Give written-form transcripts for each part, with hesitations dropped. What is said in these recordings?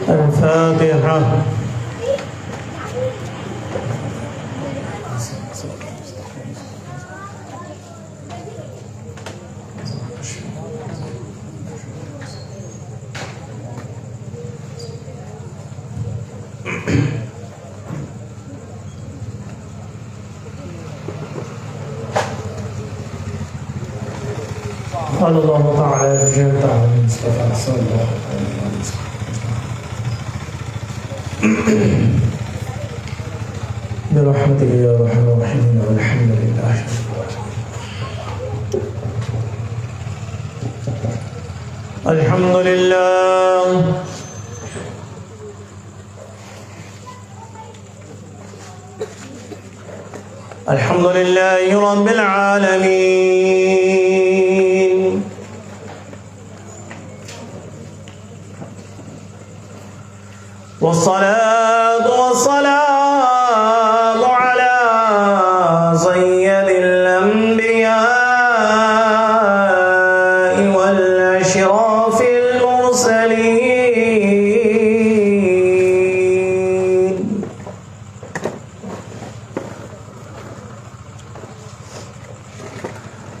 الفاتحة. قال الله تعالى جل وعلا المصطفى صلى الله عليه وسلم برحمتك يا ارحم الراحمين والحمد لله. الحمد لله الحمد لله رب العالمين والصلاة والسلام على سيد الأنبياء والأشراف المرسلين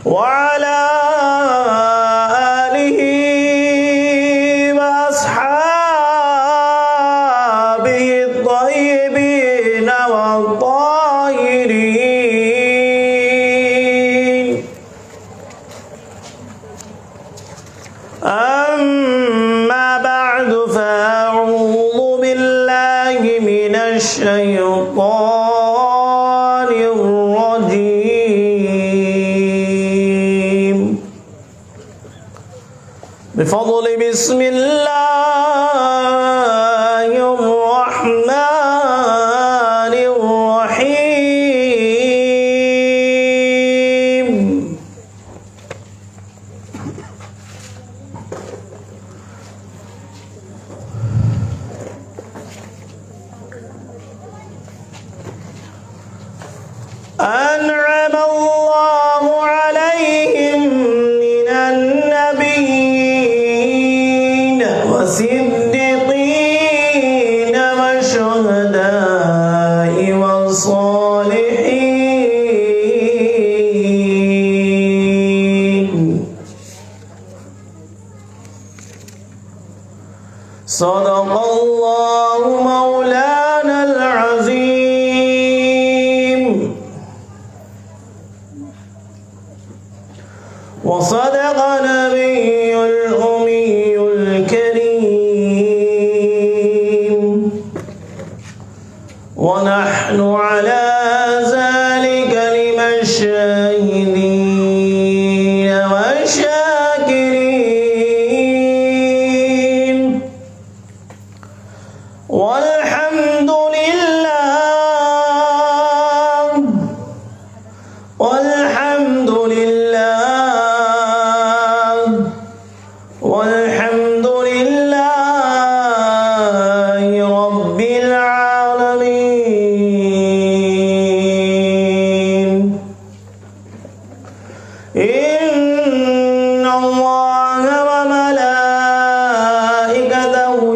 وعلى آله وأصحابه الطيبين والطاهرين. أما بعد فأعوذ بالله من الشيطان الرجيم بفضل بسم الله الرحمن الرحيم. أنعم الله عليهم من النبيين والصديقين والشهداء والصالحين. صدق الله مولانا العظيم وصدق نبي الأمي الكريم ونحن على ذلك لمن الشاهدين والشاكرين. والحمد لله والحمد لله والحمد لله رب العالمين. إن الله وملائكته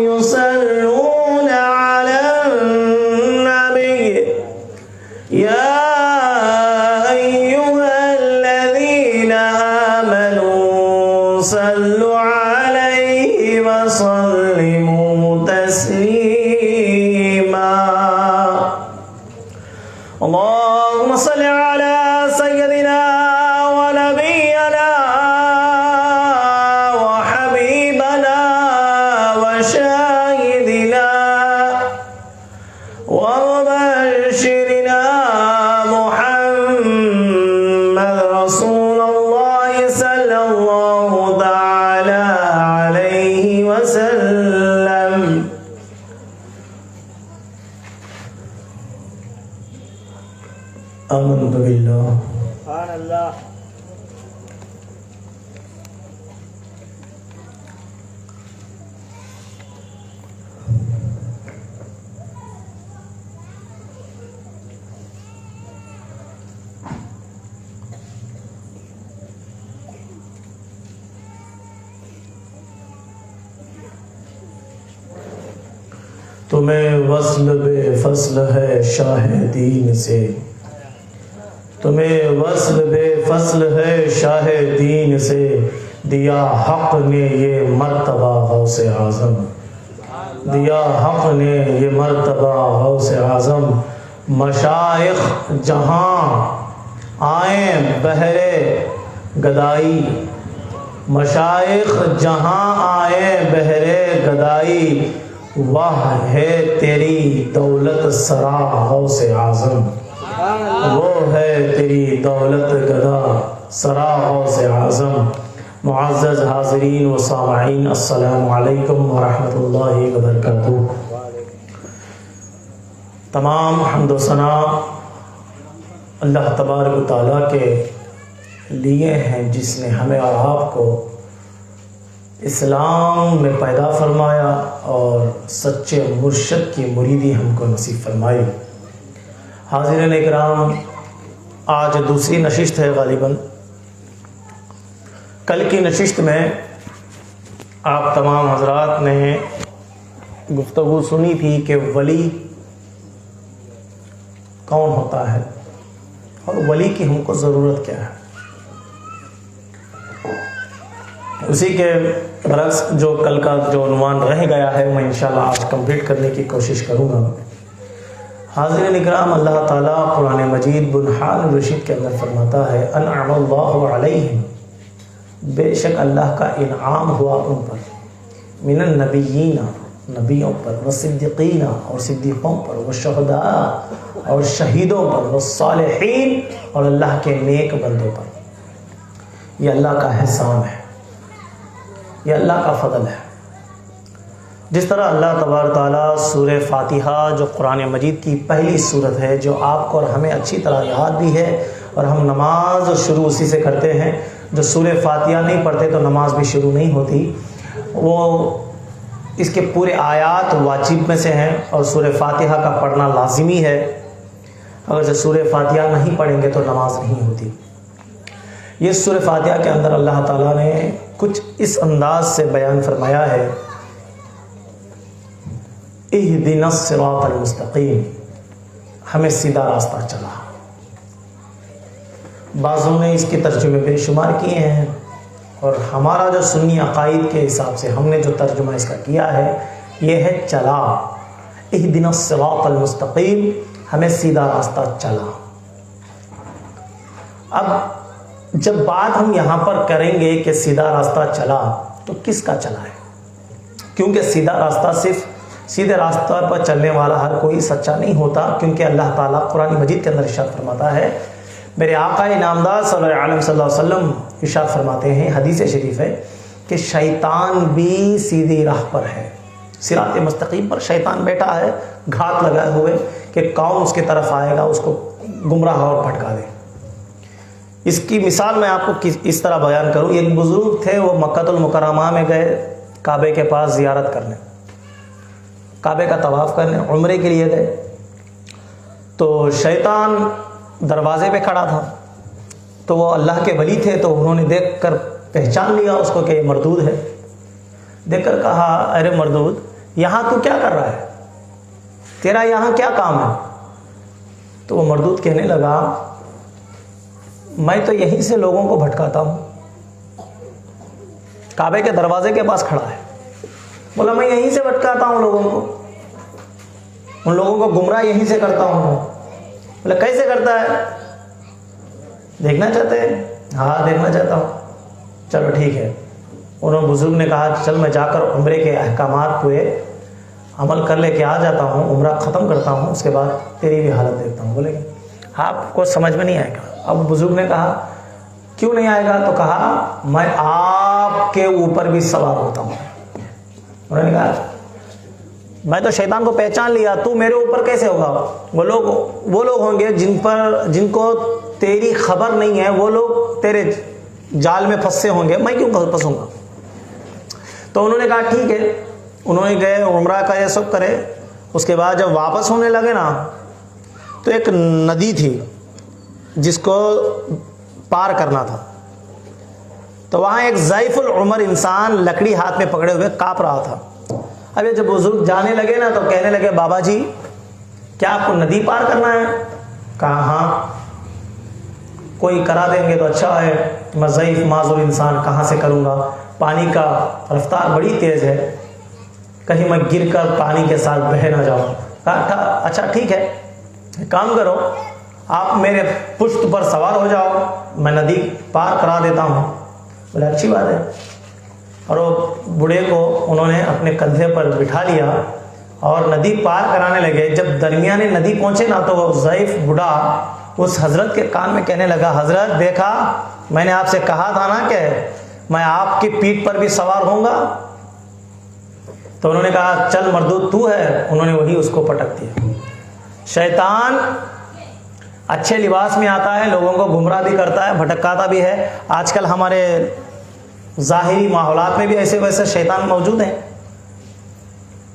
يصلون على النبي يا أيها الذين آمنوا صلوا عليه وسلموا تسليما. اللهم صل على سيدنا ونبينا وحبيبنا وشاهدنا اللہ تعالی علیہ وسلم. آمنت باللہ. سبحان اللہ. تمہیں وصل بے فصل ہے شاہ دین سے، تمہیں وصل بے فصل ہے شاہ دین سے، دیا حق نے یہ مرتبہ غوث اعظم، دیا حق نے یہ مرتبہ غوث اعظم. مشائخ جہاں آئیں بہرے گدائی، مشائخ جہاں آئیں بہرے گدائی، واہ ہے تیری دولت سرا غوث اعظم، وہ ہے تیری دولت گدا سرا غوث اعظم. معزز حاضرین و سامعین، السلام علیکم ورحمۃ اللہ وبرکاتہ. تمام حمد و ثنا اللہ تبارک و تعالیٰ کے لیے ہیں، جس نے ہمیں اور آپ کو اسلام میں پیدا فرمایا اور سچے مرشد کی مریدی ہم کو نصیب فرمائی. حاضرین اکرام، آج دوسری نشست ہے غالباً. کل کی نشست میں آپ تمام حضرات نے گفتگو سنی تھی کہ ولی کون ہوتا ہے اور ولی کی ہم کو ضرورت کیا ہے. اسی کے برعکس جو کل کا جو عنوان رہ گیا ہے میں انشاءاللہ آج کمپلیٹ کرنے کی کوشش کروں گا. حاضرین اکرام، اللہ تعالیٰ قرآن مجید برہان الرشید کے اندر فرماتا ہے انعم اللہ علیہم، بے شک اللہ کا انعام ہوا ان پر، من النبیین، نبیوں پر، والصدیقین، اور صدیقوں پر، والشہداء، اور شہیدوں پر، والصالحین، اور اللہ کے نیک بندوں پر. یہ اللہ کا احسان ہے، یہ اللہ کا فضل ہے. جس طرح اللہ تبارک تعالیٰ سورہ فاتحہ جو قرآن مجید کی پہلی سورت ہے، جو آپ کو اور ہمیں اچھی طرح یاد بھی ہے اور ہم نماز شروع اسی سے کرتے ہیں. جو سورہ فاتحہ نہیں پڑھتے تو نماز بھی شروع نہیں ہوتی. وہ اس کے پورے آیات واجب میں سے ہیں اور سورہ فاتحہ کا پڑھنا لازمی ہے. اگر سے سورہ فاتحہ نہیں پڑھیں گے تو نماز نہیں ہوتی. یہ سورہ فاتحہ کے اندر اللہ تعالیٰ نے کچھ اس انداز سے بیان فرمایا ہے، اہدنا الصراط المستقیم، ہمیں سیدھا راستہ چلا. بعضوں نے اس کے ترجمے بے شمار کیے ہیں اور ہمارا جو سنی عقائد کے حساب سے ہم نے جو ترجمہ اس کا کیا ہے یہ ہے چلا. اہدنا الصراط المستقیم، ہمیں سیدھا راستہ چلا. اب جب بات ہم یہاں پر کریں گے کہ سیدھا راستہ چلا تو کس کا چلا ہے؟ کیونکہ سیدھا راستہ صرف سیدھے راستہ پر چلنے والا ہر کوئی سچا نہیں ہوتا، کیونکہ اللہ تعالیٰ قرآن مجید کے اندر ارشاد فرماتا ہے، میرے آقا نامدار صلی اللہ علیہ وسلم ارشاد فرماتے ہیں، حدیث شریف ہے کہ شیطان بھی سیدھی راہ پر ہے، صراط مستقیم پر شیطان بیٹھا ہے گھات لگائے ہوئے کہ کون اس کی طرف آئے گا اس کو گمراہ اور بھٹکا دے. اس کی مثال میں آپ کو اس طرح بیان کروں. ایک بزرگ تھے، وہ مکہ المکرمہ میں گئے کعبے کے پاس زیارت کرنے، کعبے کا طواف کرنے، عمرے کے لیے گئے. تو شیطان دروازے پہ کھڑا تھا. تو وہ اللہ کے ولی تھے تو انہوں نے دیکھ کر پہچان لیا اس کو کہ یہ مردود ہے. دیکھ کر کہا، ارے مردود، یہاں تو کیا کر رہا ہے؟ تیرا یہاں کیا کام ہے؟ تو وہ مردود کہنے لگا، میں تو یہیں سے لوگوں کو بھٹکاتا ہوں. کعبے کے دروازے کے پاس کھڑا ہے، بولا میں یہیں سے بھٹکاتا ہوں لوگوں کو، ان لوگوں کو گمراہ یہیں سے کرتا ہوں. بولا کیسے کرتا ہے؟ دیکھنا چاہتے ہیں؟ ہاں دیکھنا چاہتا ہوں. چلو ٹھیک ہے. انہوں بزرگ نے کہا چل میں جا کر عمرے کے احکامات پورے عمل کر لے کے آ جاتا ہوں، عمرہ ختم کرتا ہوں، اس کے بعد تیری بھی حالت دیکھتا ہوں. بولے آپ کو سمجھ میں نہیں آئے گا. اب بزرگ نے کہا کیوں نہیں آئے گا؟ تو کہا میں آپ کے اوپر بھی سوار ہوتا ہوں. انہوں نے کہا میں تو شیطان کو پہچان لیا، تو میرے اوپر کیسے ہوگا؟ وہ لوگ ہوں گے جن کو تیری خبر نہیں ہے، وہ لوگ تیرے جال میں پھنسے ہوں گے، میں کیوں پھنسوں گا؟ تو انہوں نے کہا ٹھیک ہے. انہوں نے گئے عمرہ کا یہ سب کرے. اس کے بعد جب واپس ہونے لگے نا تو ایک ندی تھی جس کو پار کرنا تھا. تو وہاں ایک ضعیف العمر انسان لکڑی ہاتھ میں پکڑے ہوئے کانپ رہا تھا. اب یہ جب بزرگ جانے لگے نا تو کہنے لگے بابا جی کیا آپ کو ندی پار کرنا ہے؟ کہا ہاں. کوئی کرا دیں گے تو اچھا ہے، میں ضعیف معذور انسان کہاں سے کروں گا؟ پانی کا رفتار بڑی تیز ہے، کہیں میں گر کر پانی کے ساتھ بہہ نہ جاؤں. کہا اچھا ٹھیک ہے، کام کرو آپ میرے پشت پر سوار ہو جاؤ، میں ندی پار کرا دیتا ہوں. بولے اچھی بات ہے. اور وہ بوڑھے کو انہوں نے اپنے کندھے پر بٹھا لیا اور ندی پار کرانے لگے. جب درمیانے ندی پہنچے نا تو وہ ضعیف بوڑھا اس حضرت کے کان میں کہنے لگا حضرت دیکھا میں نے آپ سے کہا تھا نا کہ میں آپ کی پیٹھ پر بھی سوار ہوں گا. تو انہوں نے کہا چل مردود تو ہے. انہوں نے وہی اس کو پٹک دیا. شیطان اچھے لباس میں آتا ہے، لوگوں کو گمراہ بھی کرتا ہے، بھٹکاتا بھی ہے. آج کل ہمارے ظاہری ماحولات میں بھی ایسے ویسے شیطان موجود ہیں.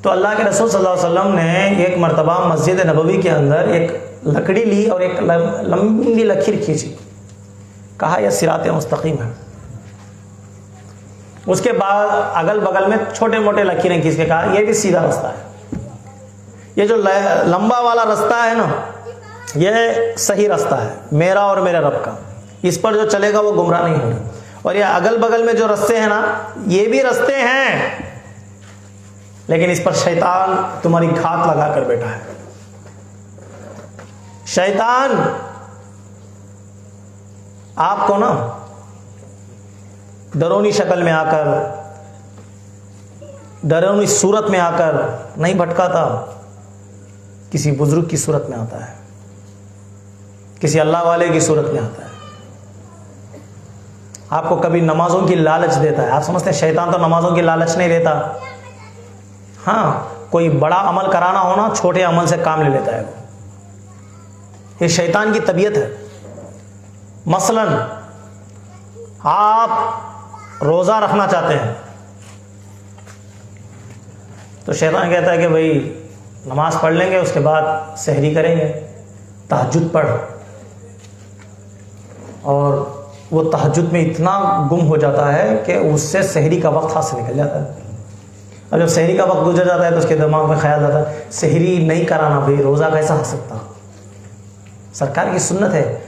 تو اللہ کے رسول صلی اللہ علیہ وسلم نے ایک مرتبہ مسجد نبوی کے اندر ایک لکڑی لی اور ایک لمبی لکیر کھینچی. کہا یہ صراط مستقیم ہے. اس کے بعد اگل بغل میں چھوٹے موٹے لکیریں کھینچ کے کہا یہ بھی سیدھا رستہ ہے. یہ جو لمبا والا رستہ ہے نا یہ صحیح رستہ ہے میرا اور میرے رب کا، اس پر جو چلے گا وہ گمراہ نہیں ہوگا. اور یہ اگل بغل میں جو رستے ہیں نا یہ بھی رستے ہیں لیکن اس پر شیطان تمہاری گھات لگا کر بیٹھا ہے. شیطان آپ کو نا ڈرونی شکل میں آ کر، ڈرونی صورت میں آ کر نہیں بھٹکاتا، کسی بزرگ کی صورت میں آتا ہے، کسی اللہ والے کی صورت میں آتا ہے. آپ کو کبھی نمازوں کی لالچ دیتا ہے. آپ سمجھتے ہیں شیطان تو نمازوں کی لالچ نہیں دیتا. ہاں کوئی بڑا عمل کرانا ہونا چھوٹے عمل سے کام لے لیتا ہے. یہ شیطان کی طبیعت ہے. مثلا آپ روزہ رکھنا چاہتے ہیں تو شیطان کہتا ہے کہ بھائی نماز پڑھ لیں گے اس کے بعد سحری کریں گے، تہجد پڑھ. اور وہ تہجد میں اتنا گم ہو جاتا ہے کہ اس سے سحری کا وقت ہاتھ سے نکل جاتا ہے. اور جب سحری کا وقت گزر جاتا ہے تو اس کے دماغ میں خیال آتا ہے سحری نہیں کرانا بھائی، روزہ کیسا رکھ سکتا. سرکار کی سنت ہے،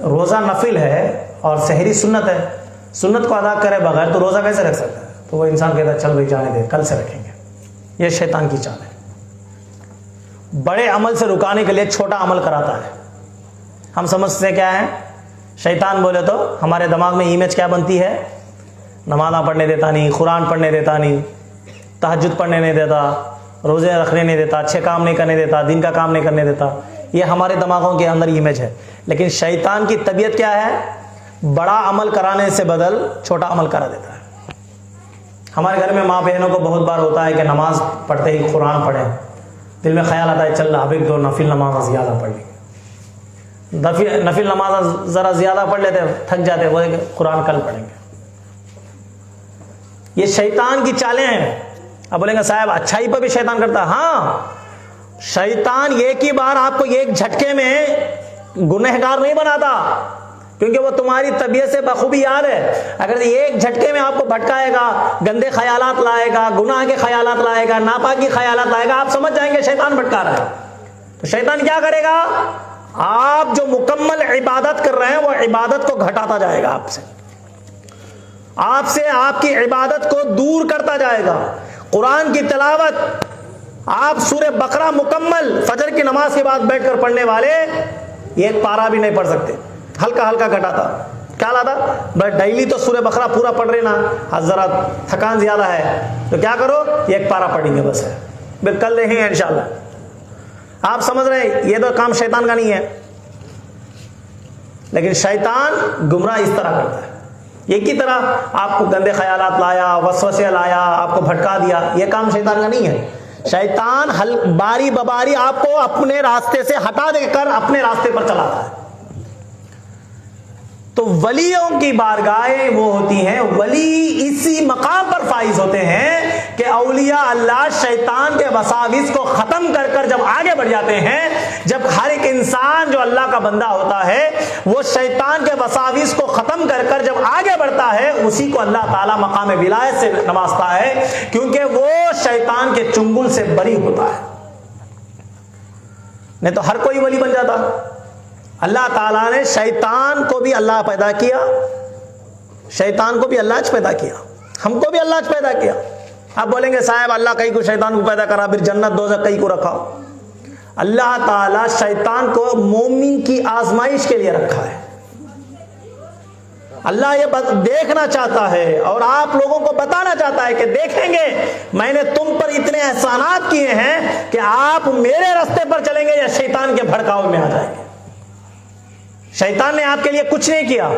روزہ نفل ہے اور سحری سنت ہے. سنت کو ادا کرے بغیر تو روزہ کیسے رکھ سکتا ہے؟ تو وہ انسان کہتا ہے چل بھائی جانے دے، کل سے رکھیں گے. یہ شیطان کی چال ہے. بڑے عمل سے رکانے کے لیے چھوٹا عمل کراتا ہے. ہم سمجھتے کیا ہے؟ شیطان بولے تو ہمارے دماغ میں امیج کیا بنتی ہے؟ نماز پڑھنے دیتا نہیں، قرآن پڑھنے دیتا نہیں، تہجد پڑھنے نہیں دیتا، روزے رکھنے نہیں دیتا، اچھے کام نہیں کرنے دیتا، دین کا کام نہیں کرنے دیتا. یہ ہمارے دماغوں کے اندر امیج ہے. لیکن شیطان کی طبیعت کیا ہے؟ بڑا عمل کرانے سے بدل چھوٹا عمل کرا دیتا ہے. ہمارے گھر میں ماں بہنوں کو بہت بار ہوتا ہے کہ نماز پڑھتے ہی قرآن پڑھیں، دل میں خیال آتا ہے چل اب ایک دو نفل نماز زیادہ پڑھ لیں. نفل نماز ذرا زیادہ پڑھ لیتے، تھک جاتے، وہ قرآن کل پڑھیں گے. یہ شیطان کی چالیں ہیں. اب بولیں گے صاحب اچھائی پر بھی شیطان کرتا ہے. ہاں شیطان ایک ہی بار آپ کو ایک جھٹکے میں گنہگار نہیں بناتا، کیونکہ وہ تمہاری طبیعت سے بخوبی یاد ہے. اگر ایک جھٹکے میں آپ کو بھٹکائے گا، گندے خیالات لائے گا، گناہ کے خیالات لائے گا، ناپاکی خیالات لائے گا، آپ سمجھ جائیں گے شیطان بھٹکا رہا ہے. تو شیطان کیا کرے گا؟ آپ جو مکمل عبادت کر رہے ہیں وہ عبادت کو گھٹاتا جائے گا، آپ سے آپ کی عبادت کو دور کرتا جائے گا. قرآن کی تلاوت آپ سورہ بقرہ مکمل فجر کی نماز کے بعد بیٹھ کر پڑھنے والے ایک پارہ بھی نہیں پڑھ سکتے. ہلکا ہلکا گھٹاتا. کیا لاتا؟ بس ڈیلی تو سورہ بقرہ پورا پڑھ رہے نا، ذرا تھکان زیادہ ہے تو کیا کرو ایک پارہ پڑھیں گے بس ہے، پھر کل دیکھیں گے انشاءاللہ. آپ سمجھ رہے ہیں یہ تو کام شیطان کا نہیں ہے. لیکن شیطان گمراہ اس طرح کرتا ہے، ایک ہی طرح آپ کو گندے خیالات لایا، وسوسے لایا، آپ کو بھٹکا دیا، یہ کام شیطان کا نہیں ہے۔ شیطان باری بباری آپ کو اپنے راستے سے ہٹا دے کر اپنے راستے پر چلاتا ہے۔ تو ولیوں کی بارگاہیں وہ ہوتی ہیں، ولی اسی مقام پر فائز ہوتے ہیں کہ اولیاء اللہ شیطان کے وساوس کو ختم کر کر جب آگے بڑھ جاتے ہیں، جب ہر ایک انسان جو اللہ کا بندہ ہوتا ہے وہ شیطان کے وساوس کو ختم کر کر جب آگے بڑھتا ہے، اسی کو اللہ تعالیٰ مقام ولایت سے نوازتا ہے، کیونکہ وہ شیطان کے چنگل سے بری ہوتا ہے۔ نہیں تو ہر کوئی ولی بن جاتا۔ اللہ تعالیٰ نے شیطان کو بھی اللہ پیدا کیا، شیطان کو بھی اللہ پیدا کیا، ہم کو بھی اللہ پیدا کیا۔ آپ بولیں گے صاحب اللہ کئی کو شیطان کو پیدا کرا، پھر جنت دوزخ کئی کو رکھا۔ اللہ تعالیٰ شیطان کو مومن کی آزمائش کے لیے رکھا ہے۔ اللہ یہ دیکھنا چاہتا ہے اور آپ لوگوں کو بتانا چاہتا ہے کہ دیکھیں گے میں نے تم پر اتنے احسانات کیے ہیں کہ آپ میرے راستے پر چلیں گے یا شیطان کے بھڑکاؤ میں آ جائیں گے۔ شیطان نے آپ کے لیے کچھ نہیں کیا،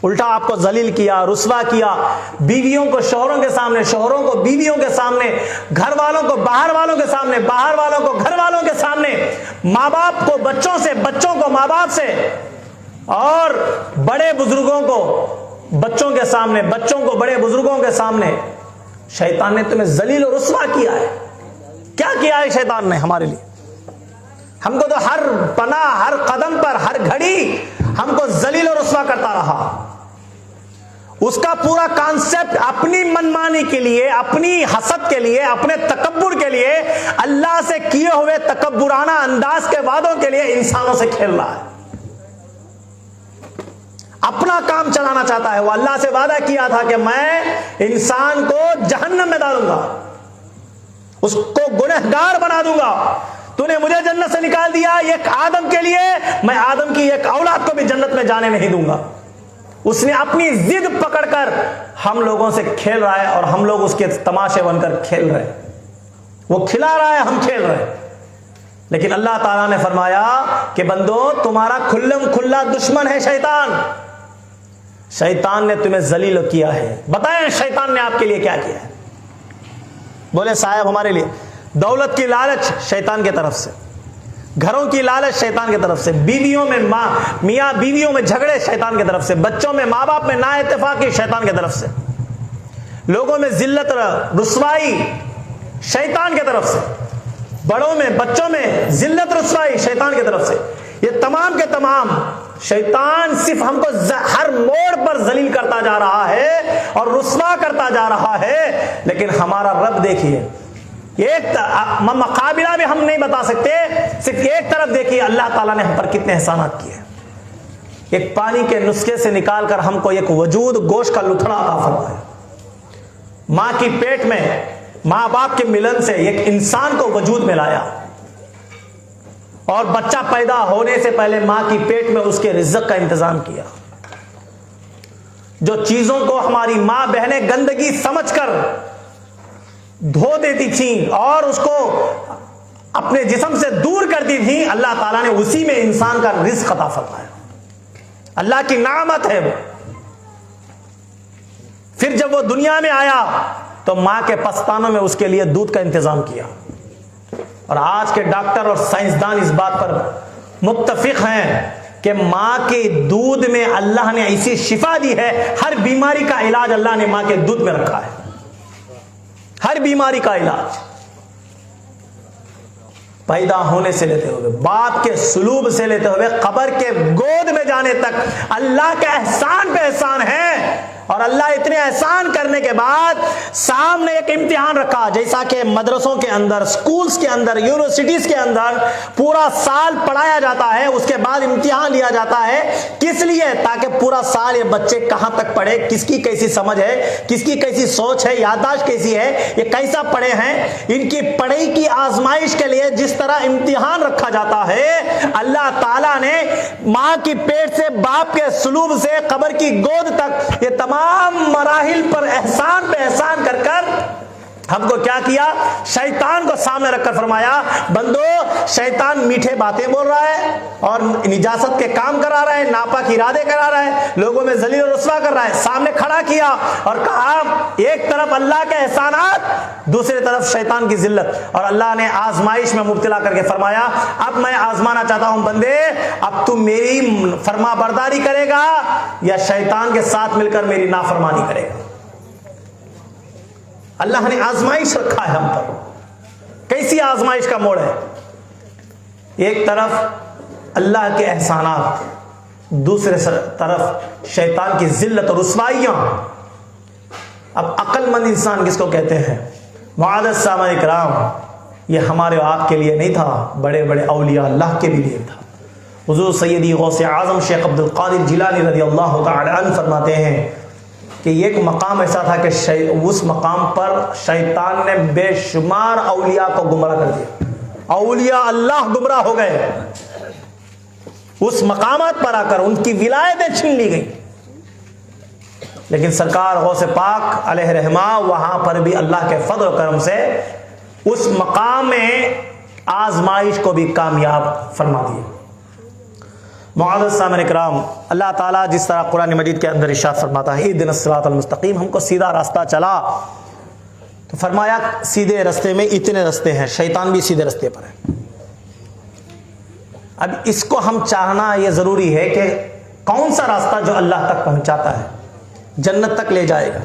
الٹا آپ کو ذلیل کیا، رسوا کیا، بیویوں کو شوہروں کے سامنے، شوہروں کو بیویوں کے سامنے، گھر والوں کو باہر والوں کے سامنے، باہر والوں کو گھر والوں کے سامنے، ماں باپ کو بچوں سے، بچوں کو ماں باپ سے، اور بڑے بزرگوں کو بچوں کے سامنے، بچوں کو بڑے بزرگوں کے سامنے۔ شیطان نے تمہیں ذلیل و رسوا کیا ہے۔ کیا کیا ہے شیطان نے ہمارے لیے؟ ہم کو تو ہر پناہ، ہر قدم پر، ہر گھڑی ہم کو ذلیل و رسوا کرتا رہا۔ اس کا پورا کانسیپٹ اپنی منمانی کے لیے، اپنی حسد کے لیے، اپنے تکبر کے لیے، اللہ سے کیے ہوئے تکبرانہ انداز کے وعدوں کے لیے انسانوں سے کھیل رہا ہے۔ اپنا کام چلانا چاہتا ہے۔ وہ اللہ سے وعدہ کیا تھا کہ میں انسان کو جہنم میں ڈالوں گا، اس کو گنہگار بنا دوں گا۔ تو نے مجھے جنت سے نکال دیا، ایک آدم کے لیے میں آدم کی ایک اولاد کو بھی جنت میں جانے نہیں دوں گا۔ اس نے اپنی ضد پکڑ کر ہم لوگوں سے کھیل رہا ہے اور ہم لوگ اس کے تماشے بن کر کھیل رہے ہیں۔ وہ کھلا رہا ہے، ہم کھیل رہے ہیں۔ لیکن اللہ تعالیٰ نے فرمایا کہ بندو تمہارا کھلم کھلا دشمن ہے شیطان۔ شیطان نے تمہیں ذلیل کیا ہے۔ بتائیں شیطان نے آپ کے لیے کیا کیا ہے؟ بولے صاحب ہمارے لیے دولت کی لالچ شیطان کی طرف سے، گھروں کی لالچ شیطان کی طرف سے، بیویوں میں میاں بیویوں میں جھگڑے شیطان کی طرف سے، بچوں میں ماں باپ میں نا اتفاقی شیطان کی طرف سے، لوگوں میں ذلت رسوائی شیطان کی طرف سے، بڑوں میں بچوں میں ذلت رسوائی شیطان کی طرف سے۔ یہ تمام کے تمام شیطان صرف ہم کو ہر موڑ پر ذلیل کرتا جا رہا ہے اور رسوا کرتا جا رہا ہے، لیکن ہمارا رب دیکھیے، ایک مقابلہ بھی ہم نہیں بتا سکتے، صرف ایک طرف دیکھیے اللہ تعالیٰ نے ہم پر کتنے احسانات کیے۔ ایک پانی کے نسخے سے نکال کر ہم کو ایک وجود گوشت کا لتھڑا عطا فرمایا۔ ماں کی پیٹ میں ماں باپ کے ملن سے ایک انسان کو وجود میں لایا، اور بچہ پیدا ہونے سے پہلے ماں کی پیٹ میں اس کے رزق کا انتظام کیا۔ جو چیزوں کو ہماری ماں بہنیں گندگی سمجھ کر دھو دیتی تھیں اور اس کو اپنے جسم سے دور کرتی تھیں، اللہ تعالیٰ نے اسی میں انسان کا رزق عطا فرمایا۔ اللہ کی نعمت ہے وہ۔ پھر جب وہ دنیا میں آیا تو ماں کے پستانوں میں اس کے لیے دودھ کا انتظام کیا، اور آج کے ڈاکٹر اور سائنسدان اس بات پر متفق ہیں کہ ماں کے دودھ میں اللہ نے ایسی شفا دی ہے، ہر بیماری کا علاج اللہ نے ماں کے دودھ میں رکھا ہے، ہر بیماری کا علاج، پیدا ہونے سے لیتے ہوئے، باپ کے سلوب سے لیتے ہوئے قبر کے گود میں جانے تک اللہ کا احسان پہ احسان ہے۔ اور اللہ اتنے احسان کرنے کے بعد سامنے ایک امتحان رکھا، جیسا کہ مدرسوں کے اندر، سکولز کے اندر، یونیورسٹیز کے اندر پورا سال پڑھایا جاتا ہے، اس کے بعد امتحان لیا جاتا ہے۔ کس لیے؟ تاکہ پورا سال یہ بچے کہاں تک پڑھے، کس کی کیسی سمجھ ہے، کس کی کیسی سوچ ہے، یادداشت کیسی ہے، یہ کیسا پڑھے ہیں۔ ان کی پڑھائی کی آزمائش کے لیے جس طرح امتحان رکھا جاتا ہے، اللہ تعالیٰ نے ماں کی پیٹ سے، باپ کے سلوب سے قبر کی گود تک یہ تمام مراحل پر احسان پہ احسان کر کر ہم کو کیا کیا؟ شیطان کو سامنے رکھ کر فرمایا بندو شیطان میٹھے باتیں بول رہا ہے اور نجاست کے کام کرا رہا ہے، ناپاک ارادے کرا رہا ہے، لوگوں میں ذلیل و رسوا کر رہا ہے، سامنے کھڑا کیا اور کہا ایک طرف اللہ کے احسانات، دوسری طرف شیطان کی ذلت، اور اللہ نے آزمائش میں مبتلا کر کے فرمایا اب میں آزمانا چاہتا ہوں بندے، اب تم میری فرما برداری کرے گا یا شیطان کے ساتھ مل کر میری نافرمانی کرے گا؟ اللہ نے آزمائش رکھا ہے ہم پر۔ کیسی آزمائش کا موڑ ہے؟ ایک طرف اللہ کے احسانات، دوسرے طرف شیطان کی ذلت اور رسوائیاں۔ اب عقل مند انسان کس کو کہتے ہیں؟ معزز سامعین کرام، یہ ہمارے آپ کے لیے نہیں تھا، بڑے بڑے اولیاء اللہ کے بھی لیے تھا۔ حضور سیدی غوث اعظم شیخ عبد القادر جیلانی رضی اللہ تعالی عنہ فرماتے ہیں کہ ایک مقام ایسا تھا کہ اس مقام پر شیطان نے بے شمار اولیاء کو گمراہ کر دیا، اولیاء اللہ گمراہ ہو گئے، اس مقامات پر آ کر ان کی ولایتیں چھین لی گئی، لیکن سرکار غوث پاک علیہ رحمہ وہاں پر بھی اللہ کے فضل و کرم سے اس مقام میں آزمائش کو بھی کامیاب فرما دیے۔ معزز سامعین اکرام، اللہ تعالیٰ جس طرح قرآن مجید کے اندر ارشاد فرماتا ہے اہدنا الصراط المستقیم، ہم کو سیدھا راستہ چلا، تو فرمایا سیدھے راستے میں اتنے راستے ہیں، شیطان بھی سیدھے راستے پر ہے۔ اب اس کو ہم چاہنا یہ ضروری ہے کہ کون سا راستہ جو اللہ تک پہنچاتا ہے، جنت تک لے جائے گا،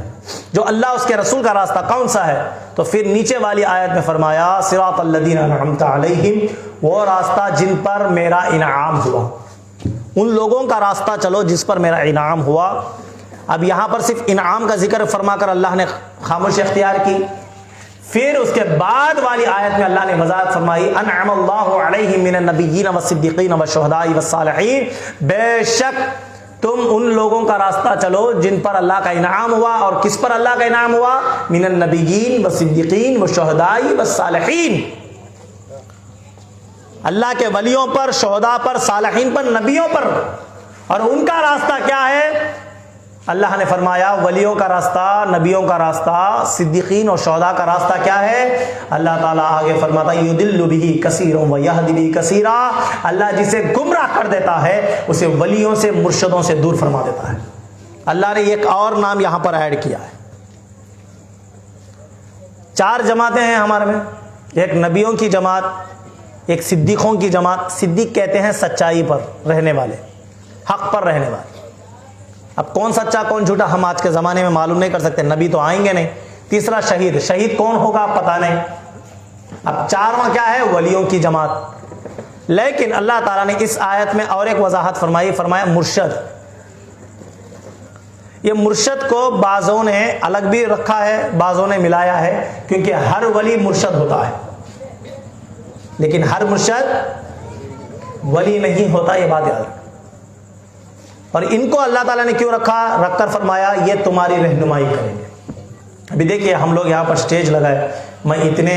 جو اللہ اس کے رسول کا راستہ کون سا ہے؟ تو پھر نیچے والی آیت میں فرمایا صراط الذین انعمت علیہم، وہ راستہ جن پر میرا انعام ہوا، ان لوگوں کا راستہ چلو جس پر میرا انعام ہوا۔ اب یہاں پر صرف انعام کا ذکر فرما کر اللہ نے خاموشی اختیار کی، پھر اس کے بعد والی آیت میں اللہ نے وضاحت فرمائی انعم اللہ علیہم من النبیین والصدیقین والشہداء والصالحین، بے شک تم ان لوگوں کا راستہ چلو جن پر اللہ کا انعام ہوا، اور کس پر اللہ کا انعام ہوا؟ من النبیین والصدیقین والشہداء والصالحین، اللہ کے ولیوں پر، شہداء پر، صالحین پر، نبیوں پر۔ اور ان کا راستہ کیا ہے؟ اللہ نے فرمایا ولیوں کا راستہ، نبیوں کا راستہ، صدیقین اور شہداء کا راستہ کیا ہے؟ اللہ تعالیٰ آگے فرماتا ہے یضل بہ کثیرا ویہدی بہ کثیرا، اللہ جسے گمراہ کر دیتا ہے اسے ولیوں سے، مرشدوں سے دور فرما دیتا ہے۔ اللہ نے ایک اور نام یہاں پر ایڈ کیا ہے۔ 4 جماعتیں ہیں ہمارے میں، ایک نبیوں کی جماعت، ایک صدیقوں کی جماعت، صدیق کہتے ہیں سچائی پر رہنے والے، حق پر رہنے والے۔ اب کون سچا کون جھوٹا ہم آج کے زمانے میں معلوم نہیں کر سکتے، نبی تو آئیں گے نہیں۔ تیسرا شہید، شہید کون ہوگا پتہ نہیں۔ اب 4واں کیا ہے؟ ولیوں کی جماعت۔ لیکن اللہ تعالیٰ نے اس آیت میں اور ایک وضاحت فرمائی، فرمایا مرشد۔ یہ مرشد کو بعضوں نے الگ بھی رکھا ہے، بعضوں نے ملایا ہے، کیونکہ ہر ولی مرشد ہوتا ہے لیکن ہر مرشد ولی نہیں ہوتا، یہ بات یاد رکھ۔ اور ان کو اللہ تعالیٰ نے کیوں رکھ کر فرمایا یہ تمہاری رہنمائی کریں گے۔ ابھی دیکھیے ہم لوگ یہاں پر سٹیج لگائے، میں اتنے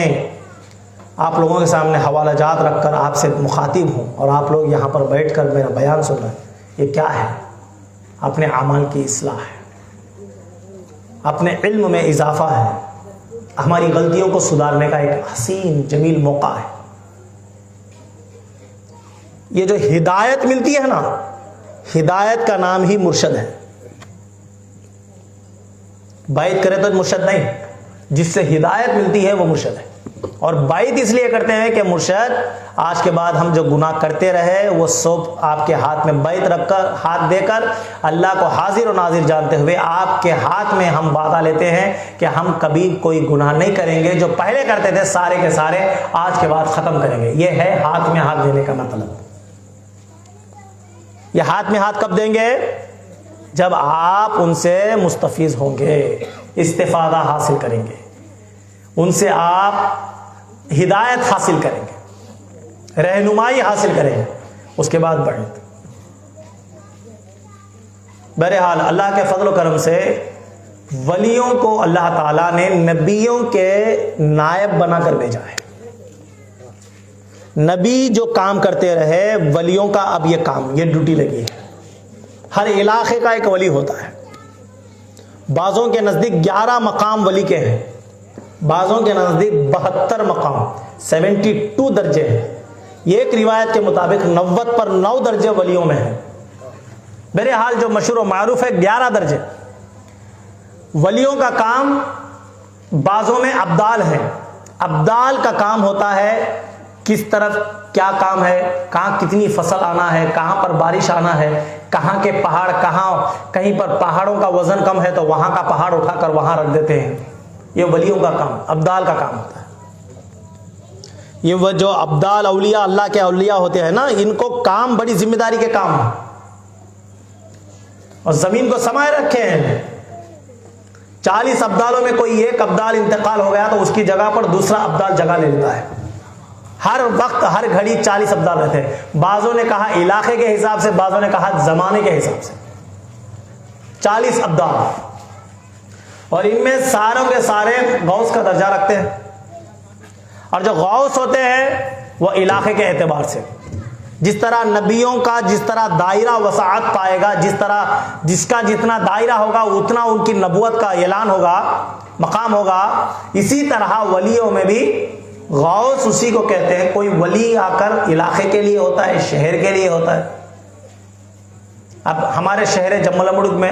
آپ لوگوں کے سامنے حوالہ جات رکھ کر آپ سے مخاطب ہوں، اور آپ لوگ یہاں پر بیٹھ کر میرا بیان سن رہے ہیں، یہ کیا ہے؟ اپنے اعمال کی اصلاح ہے، اپنے علم میں اضافہ ہے، ہماری غلطیوں کو سدھارنے کا ایک حسین جمیل موقع ہے۔ یہ جو ہدایت ملتی ہے نا، ہدایت کا نام ہی مرشد ہے۔ بیعت کرے تو مرشد نہیں، جس سے ہدایت ملتی ہے وہ مرشد ہے۔ اور بیعت اس لیے کرتے ہیں کہ مرشد آج کے بعد ہم جو گناہ کرتے رہے وہ سب آپ کے ہاتھ میں بیعت رکھ کر، ہاتھ دے کر، اللہ کو حاضر و ناظر جانتے ہوئے آپ کے ہاتھ میں ہم وعدہ لیتے ہیں کہ ہم کبھی کوئی گناہ نہیں کریں گے، جو پہلے کرتے تھے سارے کے سارے آج کے بعد ختم کریں گے۔ یہ ہے ہاتھ میں ہاتھ دینے کا مطلب۔ یہ ہاتھ میں ہاتھ کب دیں گے؟ جب آپ ان سے مستفیض ہوں گے، استفادہ حاصل کریں گے، ان سے آپ ہدایت حاصل کریں گے، رہنمائی حاصل کریں گے، اس کے بعد بڑھیں۔ بہرحال اللہ کے فضل و کرم سے ولیوں کو اللہ تعالیٰ نے نبیوں کے نائب بنا کر بھیجا ہے۔ نبی جو کام کرتے رہے، ولیوں کا اب یہ کام، یہ ڈیوٹی لگی ہے۔ ہر علاقے کا ایک ولی ہوتا ہے۔ بعضوں کے نزدیک 11 مقام ولی کے ہیں، بعضوں کے نزدیک 72 مقام 72 درجے ہیں. ایک روایت کے مطابق 90 پر 9 درجے ولیوں میں ہیں. بہرحال جو مشہور و معروف ہے 11 درجے. ولیوں کا کام بعضوں میں ابدال ہیں. ابدال کا کام ہوتا ہے کس طرف کیا کام ہے, کہاں کتنی فصل آنا ہے, کہاں پر بارش آنا ہے, کہاں کے پہاڑ, کہیں پر پہاڑوں کا وزن کم ہے تو وہاں کا پہاڑ اٹھا کر وہاں رکھ دیتے ہیں. یہ ولیوں کا کام, ابدال کا کام ہوتا ہے. یہ وہ جو ابدال اولیاء, اللہ کے اولیاء ہوتے ہیں نا, ان کو کام بڑی ذمہ داری کے کام ہے اور زمین کو سمائے رکھے ہیں. 40 ابدالوں میں کوئی ایک ابدال انتقال ہو گیا تو اس کی جگہ پر دوسرا ابدال جگہ لے لیتا ہے. ہر وقت ہر گھڑی 40 ابدال رہتے ہیں. بعضوں نے کہا علاقے کے حساب سے, بعضوں نے کہا زمانے کے حساب سے. 40 ابدال, اور ان میں ساروں کے سارے غوث کا درجہ رکھتے ہیں. اور جو غوث ہوتے ہیں وہ علاقے کے اعتبار سے, جس طرح نبیوں کا جس طرح دائرہ وسعت پائے گا, جس کا جتنا دائرہ ہوگا اتنا ان کی نبوت کا اعلان ہوگا, مقام ہوگا. اسی طرح ولیوں میں بھی غوث اسی کو کہتے ہیں. کوئی ولی آ کر علاقے کے لیے ہوتا ہے, شہر کے لیے ہوتا ہے. اب ہمارے شہر جمل ملک میں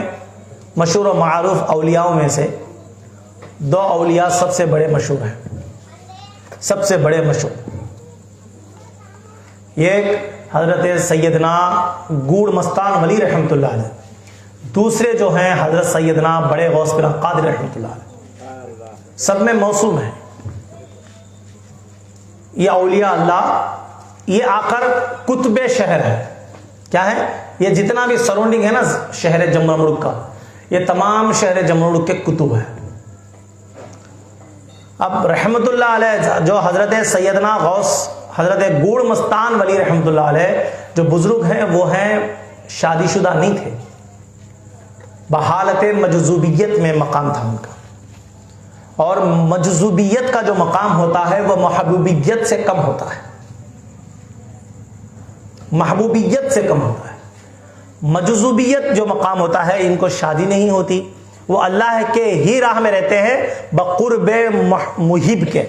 مشہور و معروف اولیاؤں میں سے 2 اولیاء سب سے بڑے مشہور ہیں, سب سے بڑے مشہور. ایک حضرت سیدنا گوڑ مستان ولی رحمۃ اللہ علیہ, دوسرے جو ہیں حضرت سیدنا بڑے غوث پیر قادر رحمۃ اللہ علیہ. سب میں موسوم ہیں یہ اولیاء اللہ. یہ آ کر کتب شہر ہے. کیا ہے یہ جتنا بھی سراؤنڈنگ ہے نا شہر جمل ملک کا, یہ تمام شہر جمل ملک کے کتب ہے. اب رحمت اللہ علیہ جو حضرت سیدنا غوث حضرت گوڑ مستان ولی رحمت اللہ علیہ جو بزرگ ہیں, وہ ہیں شادی شدہ نہیں تھے. بحالت مجذوبیت میں مقام تھا ان کا, اور مجذوبیت کا جو مقام ہوتا ہے وہ محبوبیت سے کم ہوتا ہے. محبوبیت سے کم ہوتا ہے. مجذوبیت جو مقام ہوتا ہے, ان کو شادی نہیں ہوتی, وہ اللہ کے ہی راہ میں رہتے ہیں بقرب محب کے.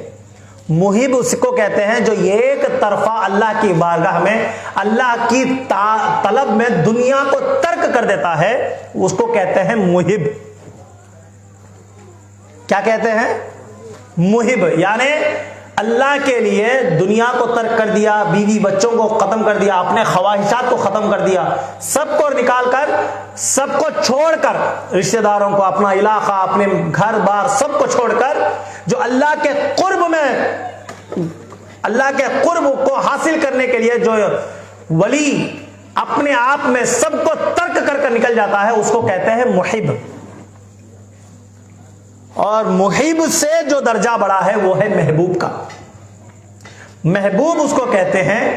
محب اس کو کہتے ہیں جو ایک طرفہ اللہ کی بارگاہ میں اللہ کی طلب میں دنیا کو ترک کر دیتا ہے, اس کو کہتے ہیں محب. کیا کہتے ہیں؟ محب. یعنی اللہ کے لیے دنیا کو ترک کر دیا, بیوی بچوں کو ختم کر دیا, اپنے خواہشات کو ختم کر دیا, سب کو نکال کر, سب کو چھوڑ کر, رشتہ داروں کو, اپنا علاقہ, اپنے گھر بار سب کو چھوڑ کر, جو اللہ کے قرب میں, اللہ کے قرب کو حاصل کرنے کے لیے جو ولی اپنے آپ میں سب کو ترک کر نکل جاتا ہے, اس کو کہتے ہیں محب. اور محب سے جو درجہ بڑا ہے وہ ہے محبوب کا. محبوب اس کو کہتے ہیں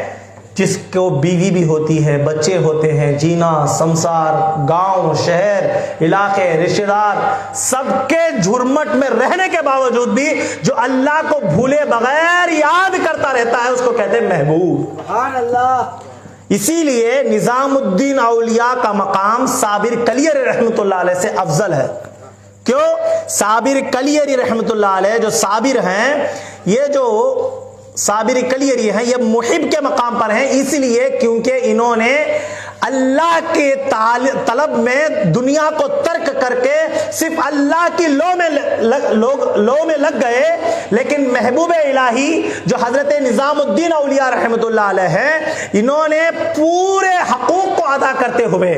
جس کو بیوی بھی ہوتی ہے, بچے ہوتے ہیں, جینا سمسار, گاؤں شہر علاقے رشتہ دار سب کے جھرمٹ میں رہنے کے باوجود بھی جو اللہ کو بھولے بغیر یاد کرتا رہتا ہے, اس کو کہتے ہیں محبوب. سبحان اللہ. اسی لیے نظام الدین اولیاء کا مقام صابر کلیری رحمۃ اللہ علیہ سے افضل ہے. کیوں؟ صابر کلیری رحمۃ اللہ علیہ جو صابر ہیں, یہ جو صابر کلیری ہیں, یہ محب کے مقام پر ہیں, اس لیے کیونکہ انہوں نے اللہ کے طلب میں دنیا کو ترک کر کے صرف اللہ کی لو میں لگ گئے. لیکن محبوب الہی جو حضرت نظام الدین اولیاء رحمۃ اللہ علیہ ہیں, انہوں نے پورے حقوق کو ادا کرتے ہوئے,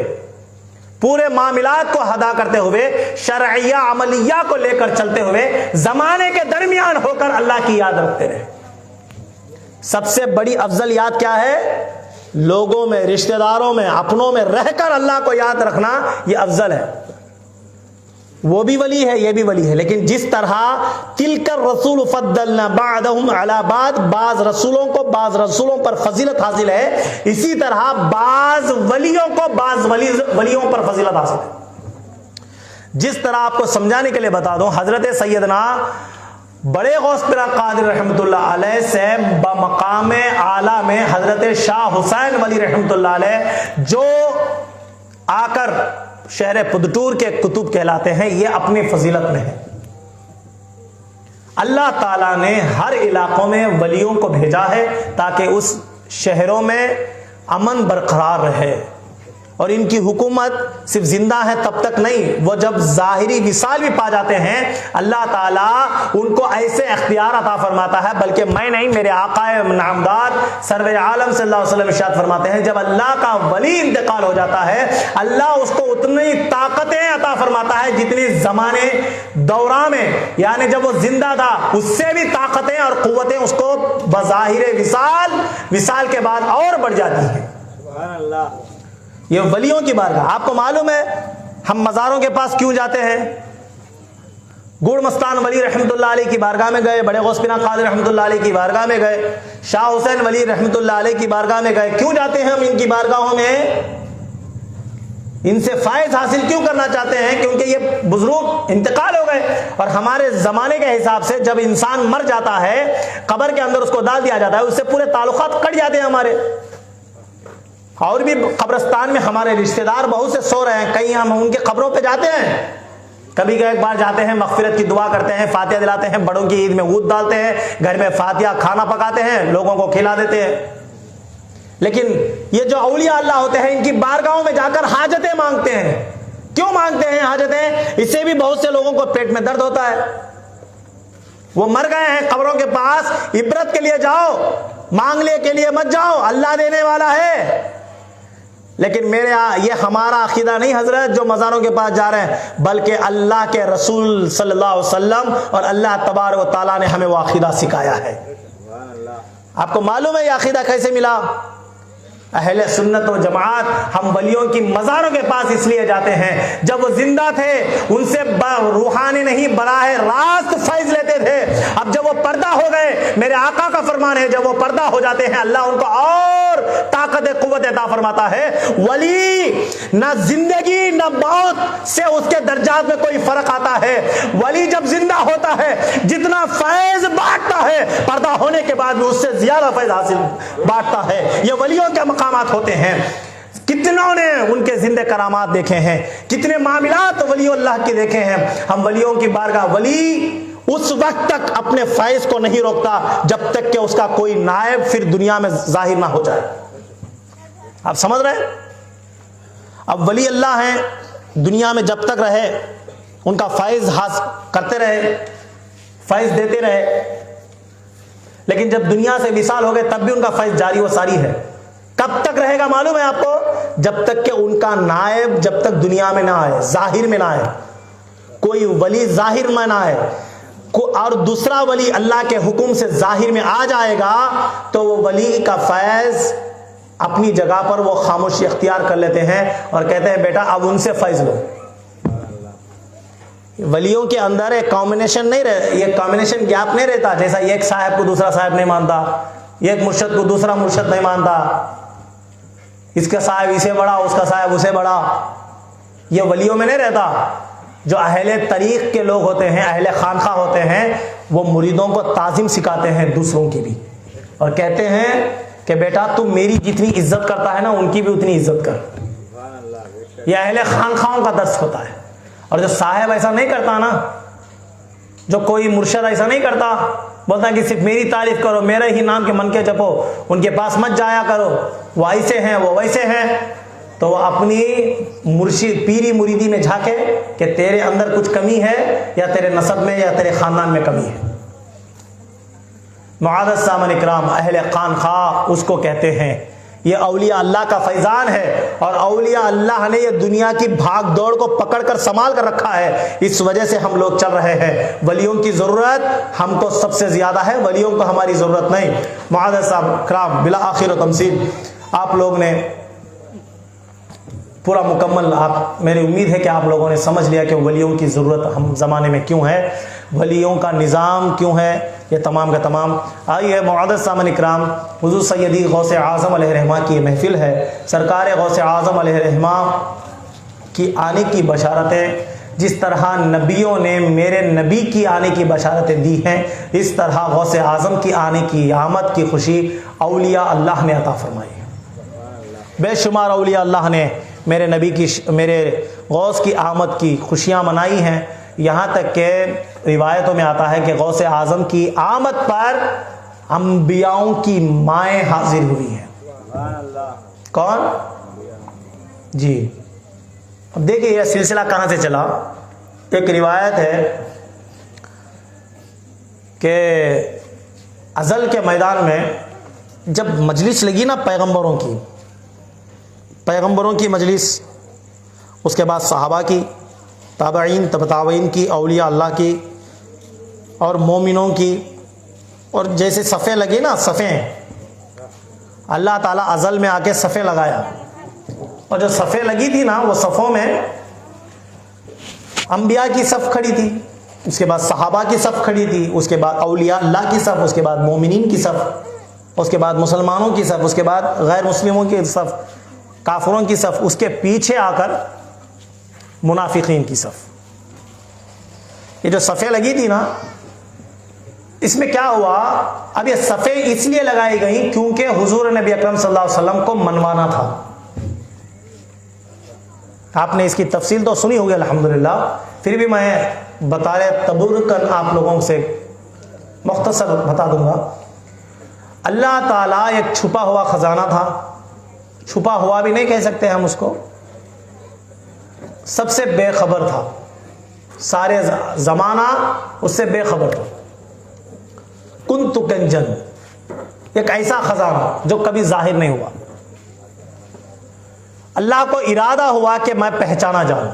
پورے معاملات کو ادا کرتے ہوئے, شرعیہ عملیہ کو لے کر چلتے ہوئے, زمانے کے درمیان ہو کر اللہ کی یاد رکھتے رہے. سب سے بڑی افضل یاد کیا ہے؟ لوگوں میں, رشتہ داروں میں, اپنوں میں رہ کر اللہ کو یاد رکھنا, یہ افضل ہے. وہ بھی ولی ہے, یہ بھی ولی ہے. لیکن جس طرح تلک الرسول فضلنا بعضهم على بعض, بعض رسولوں کو بعض رسولوں پر فضیلت حاصل ہے, اسی طرح بعض ولیوں کو بعض ولیوں پر فضیلت حاصل ہے. جس طرح آپ کو سمجھانے کے لیے بتا دوں, حضرت سیدنا بڑے غوث پیر قادر رحمۃ اللہ علیہ سے بمقام اعلیٰ میں حضرت شاہ حسین ولی رحمۃ اللہ علیہ جو آ کر شہر پدٹور کے کتب کہلاتے ہیں, یہ اپنی فضیلت میں ہے, اللہ تعالیٰ نے ہر علاقوں میں ولیوں کو بھیجا ہے تاکہ اس شہروں میں امن برقرار رہے، اور ان کی حکومت صرف زندہ ہے تب تک نہیں، وہ جب ظاہری وصال بھی پا جاتے ہیں اللہ تعالیٰ ان کو ایسے اختیار عطا فرماتا ہے، بلکہ میں نہیں، میرے آقا نامدار سرور عالم صلی اللہ علیہ وسلم ارشاد فرماتے ہیں جب اللہ کا ولی انتقال ہو جاتا ہے اللہ اس کو اتنی طاقتیں عطا فرماتا ہے جتنی زمانے دورہ میں، یعنی جب وہ زندہ تھا اس سے بھی طاقتیں اور قوتیں اس کو بظاہر وصال کے بعد اور بڑھ جاتی ہیں۔ سبحان اللہ۔ یہ ولیوں کی بارگاہ، آپ کو معلوم ہے ہم مزاروں کے پاس کیوں جاتے ہیں؟ گوڑ مستان ولی رحمۃ اللہ علیہ کی بارگاہ میں گئے، بڑے غوث پنا قادر رحمۃ اللہ علیہ کی بارگاہ میں گئے، شاہ حسین ولی رحمۃ اللہ علیہ کی بارگاہ میں گئے، کیوں جاتے ہیں ہم ان کی بارگاہوں میں؟ ان سے فائز حاصل کیوں کرنا چاہتے ہیں؟ کیونکہ یہ بزرگ انتقال ہو گئے، اور ہمارے زمانے کے حساب سے جب انسان مر جاتا ہے قبر کے اندر اس کو ڈال دیا جاتا ہے، اس سے پورے تعلقات کٹ جاتے ہیں ہمارے، اور بھی قبرستان میں ہمارے رشتہ دار بہت سے سو رہے ہیں، کہیں ہم ان کے قبروں پہ جاتے ہیں، کبھی ایک بار جاتے ہیں، مغفرت کی دعا کرتے ہیں، فاتحہ دلاتے ہیں، بڑوں کی عید میں عود ڈالتے ہیں، گھر میں فاتحہ کھانا پکاتے ہیں، لوگوں کو کھلا دیتے ہیں، لیکن یہ جو اولیاء اللہ ہوتے ہیں ان کی بارگاہوں میں جا کر حاجتیں مانگتے ہیں۔ کیوں مانگتے ہیں حاجتیں؟ اس سے بھی بہت سے لوگوں کو پیٹ میں درد ہوتا ہے، وہ مر گئے ہیں قبروں کے پاس، عبرت کے لیے جاؤ، مانگنے کے لیے مت جاؤ، اللہ دینے والا ہے۔ لیکن یہ ہمارا عقیدہ نہیں حضرت جو مزاروں کے پاس جا رہے ہیں، بلکہ اللہ کے رسول صلی اللہ علیہ وسلم اور اللہ تبارک و تعالیٰ نے ہمیں وہ عقیدہ سکھایا ہے۔ آپ کو معلوم ہے یہ عقیدہ کیسے ملا؟ اہل سنت و جماعت ہم ولیوں کی مزاروں کے پاس اس لیے جاتے ہیں جب وہ زندہ تھے ان سے روحانی نہیں براہ راست فیض لیتے تھے، اب جب وہ پردہ ہو گئے میرے آقا کا فرمان ہے جب وہ پردہ ہو جاتے ہیں اللہ ان کو اور طاقت قوت عطا فرماتا ہے۔ ولی نہ زندگی نہ موت سے اس کے درجات میں کوئی فرق آتا ہے، ولی جب زندہ ہوتا ہے جتنا فیض بانٹتا ہے پردہ ہونے کے بعد بھی اس سے زیادہ فیض حاصل بانٹتا ہے۔ یہ ولیوں کے مقامات ہوتے ہیں۔ کتنوں نے ان کے زندہ کرامات دیکھے ہیں، کتنے معاملات ولی اللہ کے دیکھے ہیں۔ ہم ولیوں کی بارگاہ، ولی اس وقت تک اپنے فیض کو نہیں روکتا جب تک کہ اس کا کوئی نائب پھر دنیا میں ظاہر نہ ہو جائے۔ آپ سمجھ رہے ہیں؟ اب ولی اللہ ہیں، دنیا میں جب تک رہے ان کا فیض حاصل کرتے رہے، فیض دیتے رہے، لیکن جب دنیا سے وصال ہو گئے تب بھی ان کا فیض جاری و ساری ہے۔ کب تک رہے گا معلوم ہے آپ کو؟ جب تک کہ ان کا نائب جب تک دنیا میں نہ آئے، ظاہر میں نہ آئے، کوئی ولی ظاہر میں نہ آئے، اور دوسرا ولی اللہ کے حکم سے ظاہر میں آ جائے گا تو وہ ولی کا فیض اپنی جگہ پر وہ خاموشی اختیار کر لیتے ہیں اور کہتے ہیں بیٹا اب ان سے فیض لو۔ ولیوں کے اندر ایک کامبینیشن نہیں رہتا، یہ کامبینیشن گیپ نہیں رہتا، جیسا ایک صاحب کو دوسرا صاحب نہیں مانتا، ایک مرشد کو دوسرا مرشد نہیں مانتا، اس کا صاحب اسے بڑا اس کا صاحب اسے بڑا، یہ ولیوں میں نہیں رہتا۔ جو اہل طریق کے لوگ ہوتے ہیں، اہل خانقاہ ہوتے ہیں، وہ مریدوں کو تعظیم سکھاتے ہیں دوسروں کی بھی، اور کہتے ہیں کہ بیٹا تم میری جتنی عزت کرتا ہے نا ان کی بھی اتنی عزت کر۔ یہ اہل خانقاہوں کا درس ہوتا ہے۔ اور جو صاحب ایسا نہیں کرتا نا، جو کوئی مرشد ایسا نہیں کرتا، بولتا ہے کہ صرف میری تعریف کرو، میرے ہی نام کے من کے جپو، ان کے پاس مت جایا کرو، وہ ایسے ہیں وہ ویسے ہیں، تو وہ اپنی مرشد پیری مریدی میں جھانکے کہ تیرے اندر کچھ کمی ہے یا تیرے نسب میں یا تیرے خاندان میں کمی ہے۔ معزز سامعین اکرام، اہل خانقاہ اس کو کہتے ہیں، یہ اولیاء اللہ کا فیضان ہے، اور اولیاء اللہ نے یہ دنیا کی بھاگ دوڑ کو پکڑ کر سنبھال کر رکھا ہے، اس وجہ سے ہم لوگ چل رہے ہیں۔ ولیوں کی ضرورت ہم کو سب سے زیادہ ہے، ولیوں کو ہماری ضرورت نہیں۔ معزز صاحب کرام، بلا آخر و تمثیل آپ لوگ نے پورا مکمل، میری امید ہے کہ آپ لوگوں نے سمجھ لیا کہ ولیوں کی ضرورت ہم زمانے میں کیوں ہے، ولیوں کا نظام کیوں ہے، یہ تمام کا تمام۔ آئیے معزز سامعین اکرام، حضور سیدی غوث اعظم علیہ رحمہ کی یہ محفل ہے، سرکار غوث اعظم علیہ رحمہ کی آنے کی بشارتیں جس طرح نبیوں نے میرے نبی کی آنے کی بشارتیں دی ہیں، اس طرح غوث اعظم کی آنے کی آمد کی خوشی اولیاء اللہ نے عطا فرمائی ہے۔ بے شمار اولیاء اللہ نے میرے نبی کی، میرے غوث کی آمد کی خوشیاں منائی ہیں۔ یہاں تک کہ روایتوں میں آتا ہے کہ غوث اعظم کی آمد پر انبیاؤں کی مائیں حاضر ہوئی ہیں. کون؟ جی. اب دیکھیں یہ سلسلہ کہاں سے چلا. ایک روایت ہے کہ ازل کے میدان میں جب مجلس لگی نا پیغمبروں کی مجلس، اس کے بعد صحابہ کی، تابعین، تبع تابعین کی، اولیاء اللہ کی اور مومنوں کی، اور جیسے صفیں لگی نا، صفیں اللہ تعالیٰ ازل میں آ کے صفیں لگایا، اور جو صفیں لگی تھی نا وہ صفوں میں انبیاء کی صف کھڑی تھی، اس کے بعد صحابہ کی صف کھڑی تھی، اس کے بعد اولیاء اللہ کی صف، اس کے بعد مومنین کی صف، اس کے بعد مسلمانوں کی صف، اس کے بعد غیر مسلموں کی صف، کافروں کی صف، اس کے پیچھے آ کر منافقین کی صف. یہ جو صفیں لگی تھی نا، اس میں کیا ہوا، اب یہ صفیں اس لیے لگائی گئیں کیونکہ حضور نبی اکرم صلی اللہ علیہ وسلم کو منوانا تھا. آپ نے اس کی تفصیل تو سنی ہوگی الحمدللہ، پھر بھی میں بطارِ تبرکن آپ لوگوں سے مختصر بتا دوں گا. اللہ تعالیٰ ایک چھپا ہوا خزانہ تھا، چھپا ہوا بھی نہیں کہہ سکتے ہم اس کو، سب سے بے خبر تھا، سارے زمانہ اس سے بے خبر تھا. کنت کنجن، ایک ایسا خزانہ جو کبھی ظاہر نہیں ہوا. اللہ کو ارادہ ہوا کہ میں پہچانا جاؤں.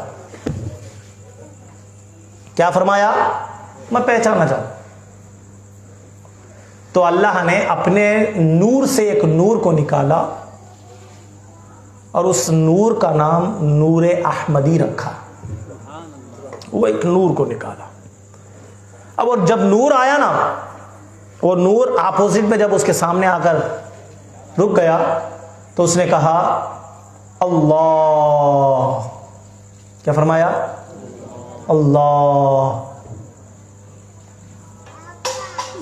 کیا فرمایا؟ میں پہچانا جاؤں. تو اللہ نے اپنے نور سے ایک نور کو نکالا اور اس نور کا نام نور احمدی رکھا. وہ ایک نور کو نکالا. اب اور جب نور آیا نا، وہ نور اپوزٹ میں جب اس کے سامنے آ کر رک گیا تو اس نے کہا اللہ. کیا فرمایا؟ اللہ.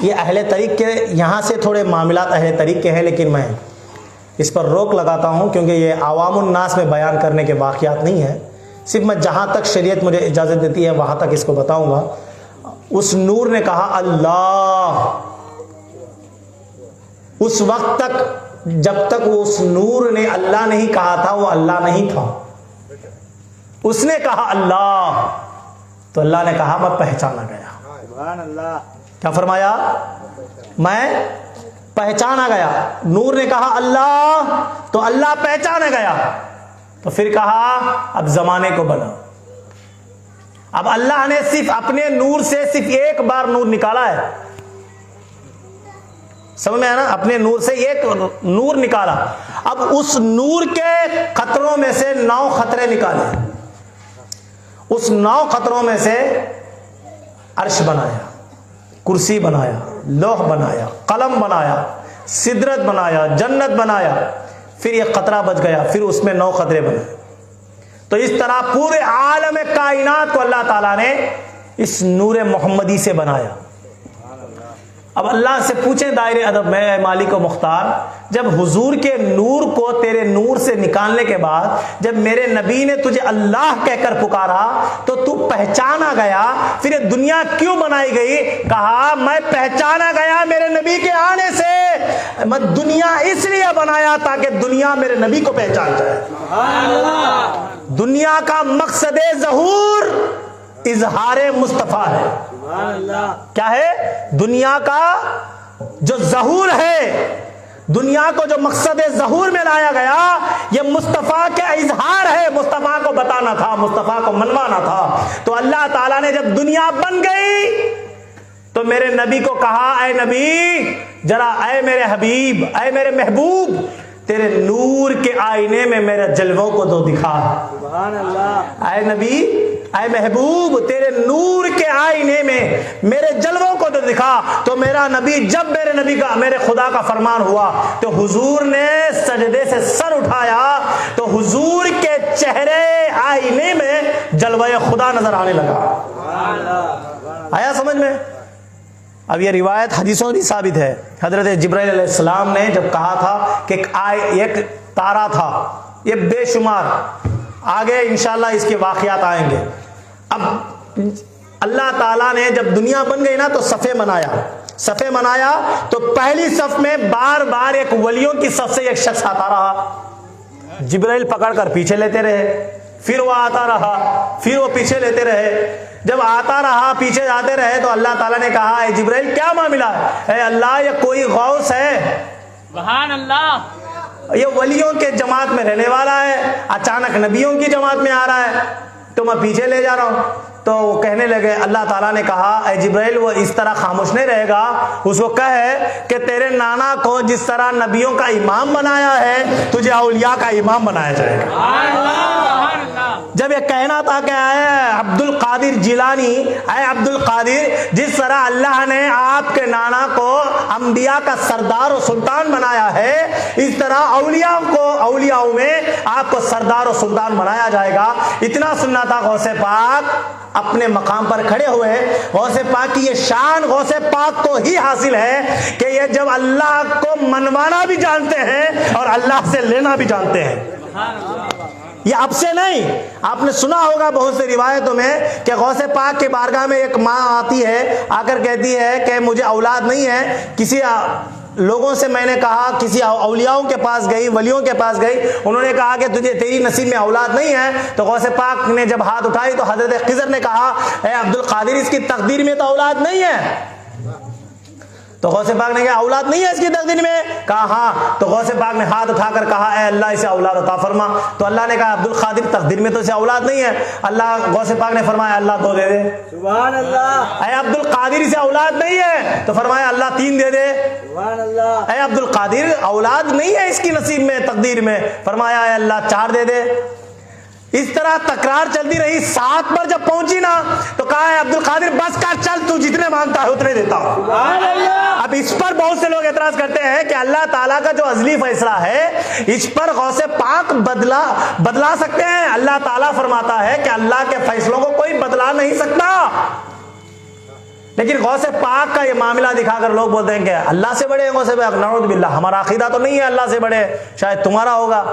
یہ اہل طریق کے یہاں سے تھوڑے معاملات اہل طریق کے ہیں، لیکن میں اس پر روک لگاتا ہوں کیونکہ یہ عوام الناس میں بیان کرنے کے واقعات نہیں ہیں. صرف میں جہاں تک شریعت مجھے اجازت دیتی ہے وہاں تک اس کو بتاؤں گا. اس نور نے کہا اللہ. اس وقت تک جب تک اس نور نے اللہ نہیں کہا تھا وہ اللہ نہیں تھا. اس نے کہا اللہ تو اللہ نے کہا میں پہچانا گیا. سبحان اللہ. کیا فرمایا؟ میں پہچانا گیا. نور نے کہا اللہ تو اللہ پہچانا گیا. تو پھر کہا اب زمانے کو بنا. اب اللہ نے صرف اپنے نور سے صرف ایک بار نور نکالا ہے. سمجھ میں آیا نا؟ اپنے نور سے ایک نور نکالا. اب اس نور کے قطروں میں سے 9 قطرے نکالے. اس 9 قطروں میں سے عرش بنایا، کرسی بنایا، لوح بنایا، قلم بنایا، سدرت بنایا، جنت بنایا. پھر یہ قطرہ بچ گیا، پھر اس میں 9 قطرے بنے. تو اس طرح پورے عالم کائنات کو اللہ تعالیٰ نے اس نور محمدی سے بنایا. اب اللہ سے پوچھیں دائرے ادب میں، اے مالک و مختار، جب حضور کے نور کو تیرے نور سے نکالنے کے بعد جب میرے نبی نے تجھے اللہ کہہ کر پکارا تو تو پہچانا گیا، پھر یہ دنیا کیوں بنائی گئی؟ کہا میں پہچانا گیا میرے نبی کے آنے سے. میں دنیا اس لیے بنایا تاکہ دنیا میرے نبی کو پہچان جائے. دنیا کا مقصد ظہور اظہار مصطفیٰ ہے. کیا ہے؟ دنیا کا جو ظہور ہے، دنیا کو جو مقصد ظہور میں لایا گیا یہ مصطفیٰ کے اظہار ہے. مصطفیٰ کو بتانا تھا، مصطفیٰ کو منوانا تھا. تو اللہ تعالیٰ نے جب دنیا بن گئی تو میرے نبی کو کہا اے نبی ذرا، اے میرے حبیب، اے میرے محبوب، تیرے نور کے آئینے میں میرے جلووں کو تو دکھا. سبحان اللہ. اے نبی، اے محبوب، تیرے نور کے آئینے میں میرے جلووں کو تو دکھا. تو میرا نبی، جب میرے نبی کا، میرے خدا کا فرمان ہوا تو حضور نے سجدے سے سر اٹھایا تو حضور کے چہرے آئینے میں جلوہ خدا نظر آنے لگا. آیا سمجھ میں؟ اب یہ روایت حدیثوں بھی ثابت ہے. حضرت جبرائیل علیہ السلام نے جب کہا تھا کہ ایک تارا تھا، یہ بے شمار، آگے انشاءاللہ اس کے واقعات آئیں گے. اب اللہ تعالیٰ نے جب دنیا بن گئی نا تو صفیں بنایا تو پہلی صف میں بار بار ایک ولیوں کی صف سے ایک شخص آتا رہا، جبرائیل پکڑ کر پیچھے لیتے رہے، پھر وہ آتا رہا، پھر وہ پیچھے لیتے رہے، جب آتا رہا پیچھے جاتے رہے تو اللہ تعالیٰ نے کہا اے جبرائیل کیا معاملہ ہے؟ اے اللہ یہ کوئی غوث ہے، سبحان اللہ، یہ ولیوں کے جماعت میں رہنے والا ہے، اچانک نبیوں کی جماعت میں آ رہا ہے تو میں پیچھے لے جا رہا ہوں۔ تو وہ کہنے لگے، اللہ تعالیٰ نے کہا اے جبرائیل وہ اس طرح خاموش نہیں رہے گا، اس کو کہے کہ تیرے نانا کو جس طرح نبیوں کا امام بنایا ہے تجھے اولیاء کا امام بنایا جائے گا۔ سبحان اللہ، جب یہ کہنا تھا کہ اے عبد القادر جیلانی، اے عبد القادر، جس طرح اللہ نے آپ کے نانا کو انبیاء کا سردار و سلطان بنایا ہے اس طرح اولیاء میں آپ کو سردار و سلطان بنایا جائے گا۔ اتنا سننا تھا، غوث پاک اپنے مقام پر کھڑے ہوئے۔ غوث پاک کی یہ شان غوث پاک کو ہی حاصل ہے کہ یہ جب اللہ کو منوانا بھی جانتے ہیں اور اللہ سے لینا بھی جانتے ہیں۔ یہ اب سے نہیں، آپ نے سنا ہوگا بہت سے روایتوں میں کہ غوث پاک کے بارگاہ میں ایک ماں آتی ہے، آ کر کہتی ہے کہ مجھے اولاد نہیں ہے، کسی لوگوں سے میں نے کہا، کسی اولیاء کے پاس گئی، ولیوں کے پاس گئی، انہوں نے کہا کہ تجھے تیری نصیب میں اولاد نہیں ہے۔ تو غوث پاک نے جب ہاتھ اٹھائی تو حضرت خضر نے کہا اے عبد القادر اس کی تقدیر میں تو اولاد نہیں ہے۔ تو غوث پاک نے کہا اولاد نہیں ہے اس کی تقدیر میں؟ کہا ہاں۔ تو غوث پاک نے ہاتھ اٹھا کر کہا اے اللہ اسے اولاد عطا فرما۔ تو اللہ نے کہا عبد القادر تقدیر میں تو اسے اولاد نہیں ہے۔ غوث پاک نے فرمایا اللہ 2 دے دے۔ سبحان اللہ، اے عبد القادر اسے اولاد نہیں ہے، تو فرمایا اللہ 3 دے دے۔ سبحان اللہ، اے عبد القادر اولاد نہیں ہے اس کی نصیب میں، تقدیر میں، فرمایا اے اللہ 4 دے دے۔ اس طرح تکرار چلتی رہی، 7 پر جب پہنچی نا تو کہا ہے عبد القادر بس کر، چل تو جتنے مانگتا ہے اتنے دیتا ہوں۔ سبحان اللہ، اب اس پر بہت سے لوگ اعتراض کرتے ہیں کہ اللہ تعالیٰ کا جو ازلی فیصلہ ہے اس پر غوث پاک بدلا سکتے ہیں؟ اللہ تعالیٰ فرماتا ہے کہ اللہ کے فیصلوں کو کوئی بدلا نہیں سکتا، لیکن غوث پاک کا یہ معاملہ دکھا کر لوگ بولتے ہیں کہ اللہ سے بڑے ہیں غوث پاک۔ نعوذ باللہ، ہمارا عقیدہ تو نہیں ہے اللہ سے بڑے، شاید تمہارا ہوگا۔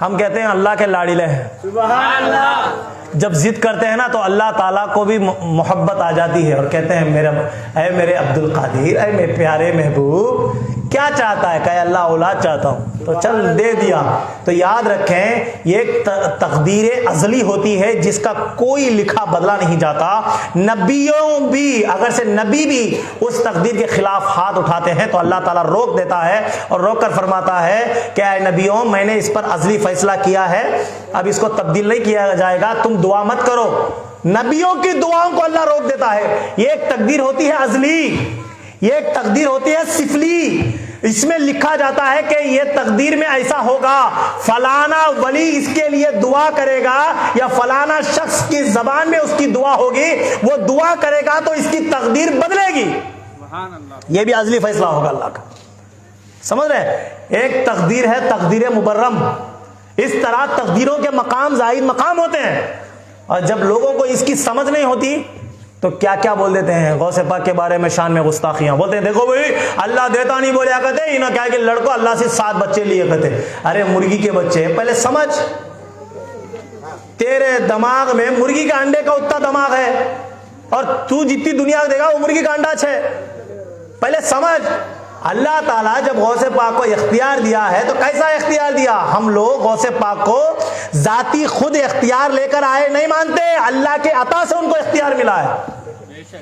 ہم کہتے ہیں اللہ کے لاڑیلے ہیں۔ سبحان اللہ، جب ضد کرتے ہیں نا تو اللہ تعالیٰ کو بھی محبت آ جاتی ہے اور کہتے ہیں اے میرے عبد القادر، اے میرے پیارے محبوب کیا چاہتا ہے؟ کہ اللہ اولاد چاہتا ہوں، تو چل دے دیا۔ تو یاد رکھیں یہ ایک تقدیر ازلی ہوتی ہے جس کا کوئی لکھا بدلا نہیں جاتا۔ نبیوں بھی، اگر سے نبی بھی اس تقدیر کے خلاف ہاتھ اٹھاتے ہیں تو اللہ تعالیٰ روک دیتا ہے اور روک کر فرماتا ہے کہ اے نبیوں میں نے اس پر ازلی فیصلہ کیا ہے، اب اس کو تبدیل نہیں کیا جائے گا، تم دعا مت کرو۔ نبیوں کی دعاؤں کو اللہ روک دیتا ہے۔ یہ ایک تقدیر ہوتی ہے ازلی، یہ ایک تقدیر ہوتی ہے سفلی، اس میں لکھا جاتا ہے کہ یہ تقدیر میں ایسا ہوگا، فلانا ولی اس کے لیے دعا کرے گا یا فلانا شخص کی زبان میں اس کی دعا ہوگی، وہ دعا کرے گا تو اس کی تقدیر بدلے گی۔ سبحان اللہ، یہ بھی ازلی فیصلہ ہوگا اللہ کا، سمجھ رہے؟ ایک تقدیر ہے تقدیر مبرم، اس طرح تقدیروں کے مقام زائد مقام ہوتے ہیں، اور جب لوگوں کو اس کی سمجھ نہیں ہوتی تو کیا کیا بول دیتے ہیں غوث پاک کے بارے میں شان میں گستاخیاں بولتے ہیں۔ دیکھو بھائی اللہ دیتا نہیں بولیا کرتے، انہوں کیا کہ لڑکوں اللہ سے 7 بچے لیے کرتے۔ ارے مرغی کے بچے پہلے سمجھ، تیرے دماغ میں مرغی کا انڈے کا اتنا دماغ ہے اور تو جتنی دنیا دے گا وہ مرغی کا انڈا 6، پہلے سمجھ۔ اللہ تعالیٰ جب غوث پاک کو اختیار دیا ہے تو کیسا اختیار دیا؟ ہم لوگ غوث پاک کو ذاتی خود اختیار لے کر آئے نہیں مانتے، اللہ کے عطا سے ان کو اختیار ملا ہے۔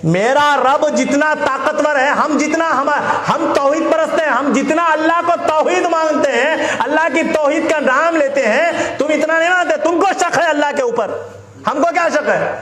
میرا رب جتنا طاقتور ہے، ہم توحید پرست ہیں، ہم جتنا اللہ کو توحید مانگتے ہیں، اللہ کی توحید کا نام لیتے ہیں، تم اتنا نہیں مانتے۔ تم کو شک ہے اللہ کے اوپر، ہم کو کیا شک ہے؟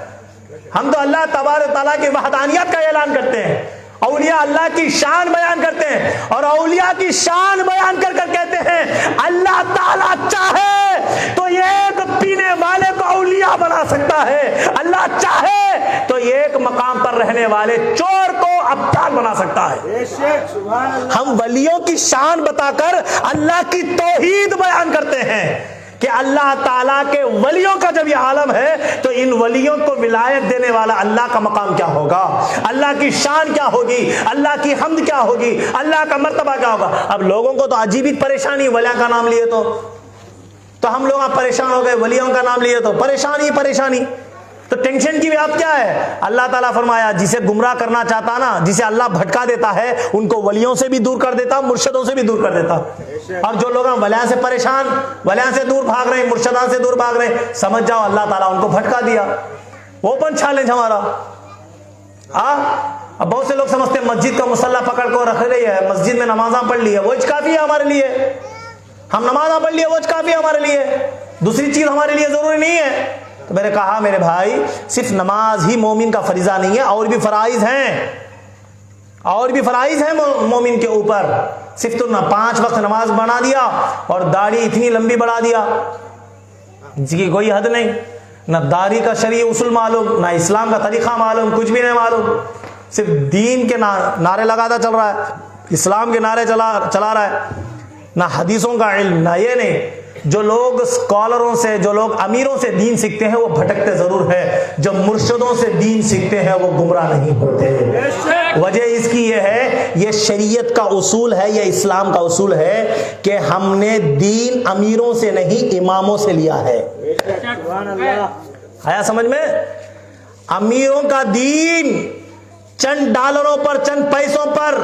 ہم تو اللہ تبارک تعالیٰ کی وحدانیت کا اعلان کرتے ہیں، اولیاء اللہ کی شان بیان کرتے ہیں، اور اولیاء کی شان بیان کر کر کہتے ہیں اللہ تعالیٰ چاہے تو ایک پینے والے کو اولیاء بنا سکتا ہے، اللہ چاہے تو ایک مقام پر رہنے والے چور کو ابدال بنا سکتا ہے۔ بے شک، سبحان اللہ، ہم ولیوں کی شان بتا کر اللہ کی توحید بیان کرتے ہیں کہ اللہ تعالیٰ کے ولیوں کا جب یہ عالم ہے تو ان ولیوں کو ولایت دینے والا اللہ کا مقام کیا ہوگا، اللہ کی شان کیا ہوگی، اللہ کی حمد کیا ہوگی، اللہ کا مرتبہ کیا ہوگا۔ اب لوگوں کو تو عجیب ہی پریشانی، ولیوں کا نام لیے تو ہم لوگ پریشان ہو گئے، ولیوں کا نام لیے تو پریشانی پریشانی۔ تو ٹینشن کی بات کیا ہے؟ اللہ تعالیٰ فرمایا جسے گمراہ کرنا چاہتا نا، جسے اللہ بھٹکا دیتا ہے، ان کو ولیوں سے بھی دور کر دیتا، مرشدوں سے بھی دور کر دیتا. اور جو لوگ ولیاں سے پریشان، ولیاں سے دور بھاگ رہے ہیں، مرشدان سے دور بھاگ رہے ہیں، سمجھ جاؤ اللہ تعالیٰ ان کو بھٹکا دیا. اوپن چیلنج ہمارا. اب بہت سے لوگ سمجھتے ہیں مسجد کا مصلی پکڑ کو رکھ رہی ہے، مسجد میں نمازاں پڑھ لی ہے، وہ کافی ہے ہمارے لیے. ہم نمازاں پڑھ لیے وہ کافی ہے ہمارے لیے، دوسری چیز ہمارے لیے ضروری نہیں ہے. تو میں نے کہا میرے بھائی، صرف نماز ہی مومن کا فریضہ نہیں ہے، اور بھی فرائض ہیں، اور بھی فرائض ہیں مومن کے اوپر. صرف تو نہ 5 وقت نماز بنا دیا اور داڑھی اتنی لمبی بڑھا دیا جس کی کوئی حد نہیں. نہ داڑھی کا شرعی اصول معلوم، نہ اسلام کا طریقہ معلوم، کچھ بھی نہیں معلوم. صرف دین کے نعرے لگاتا چل رہا ہے، اسلام کے نعرے چلا رہا ہے، نہ حدیثوں کا علم، نہ یہ نہیں. جو لوگ اسکالروں سے، جو لوگ امیروں سے دین سیکھتے ہیں وہ بھٹکتے ضرور ہے، جو مرشدوں سے دین سیکھتے ہیں وہ گمراہ نہیں ہوتے. وجہ اس کی یہ ہے، یہ شریعت کا اصول ہے، یہ اسلام کا اصول ہے کہ ہم نے دین امیروں سے نہیں اماموں سے لیا ہے. آیا سمجھ میں؟ امیروں کا دین چند ڈالروں پر، چند پیسوں پر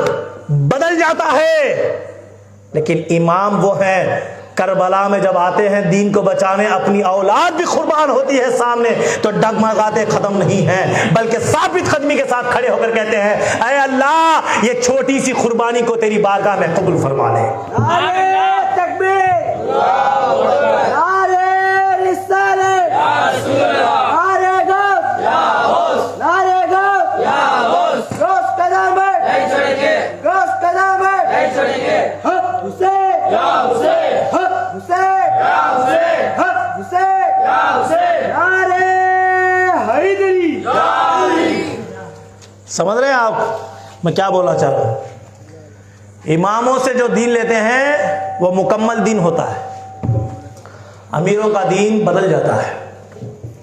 بدل جاتا ہے، لیکن امام وہ ہے کربلا میں جب آتے ہیں دین کو بچانے، اپنی اولاد بھی قربان ہوتی ہے سامنے، تو ڈگمگاتے ختم نہیں ہیں، بلکہ ثابت قدمی کے ساتھ کھڑے ہو کر کہتے ہیں اے اللہ یہ چھوٹی سی قربانی کو تیری بارگاہ میں قبول فرما لے. نعرہ تکبیر، نعرہ رسالت، نعرہ غوث، نعرہ غوث، غوث قدم ہے، غوث قدم ہے، حق حسین، حق حسین، حق حسین، نعرہ حیدری. سمجھ رہے ہیں آپ میں کیا بولنا چاہ رہا ہوں؟ اماموں سے جو دین لیتے ہیں وہ مکمل دین ہوتا ہے، امیروں کا دین بدل جاتا ہے.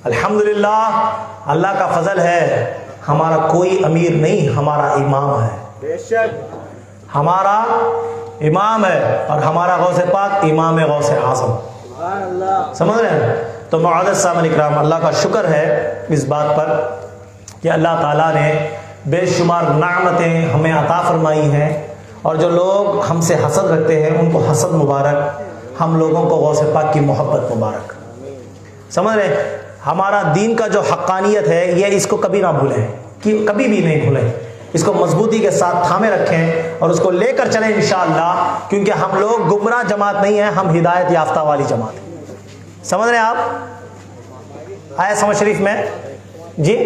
الحمدللہ اللہ کا فضل ہے، ہمارا کوئی امیر نہیں، ہمارا امام ہے، بے شک ہمارا امام ہے، اور ہمارا غوث پاک امام غوث اعظم. سبحان اللہ. سمجھ رہے ہیں؟ تو معزز سامعین اکرام، اللہ کا شکر ہے اس بات پر کہ اللہ تعالیٰ نے بے شمار نعمتیں ہمیں عطا فرمائی ہیں، اور جو لوگ ہم سے حسد رکھتے ہیں ان کو حسد مبارک، ہم لوگوں کو غوث پاک کی محبت مبارک. سمجھ رہے ہیں؟ ہمارا دین کا جو حقانیت ہے یہ اس کو کبھی نہ بھولیں، کہ کبھی بھی نہیں بھولیں، اس کو مضبوطی کے ساتھ تھامے رکھیں اور اس کو لے کر چلیں انشاءاللہ، کیونکہ ہم لوگ گمراہ جماعت نہیں ہیں، ہم ہدایت یافتہ والی جماعت ہیں. سمجھ رہے ہیں آپ؟ آیا سمجھ شریف میں؟ جی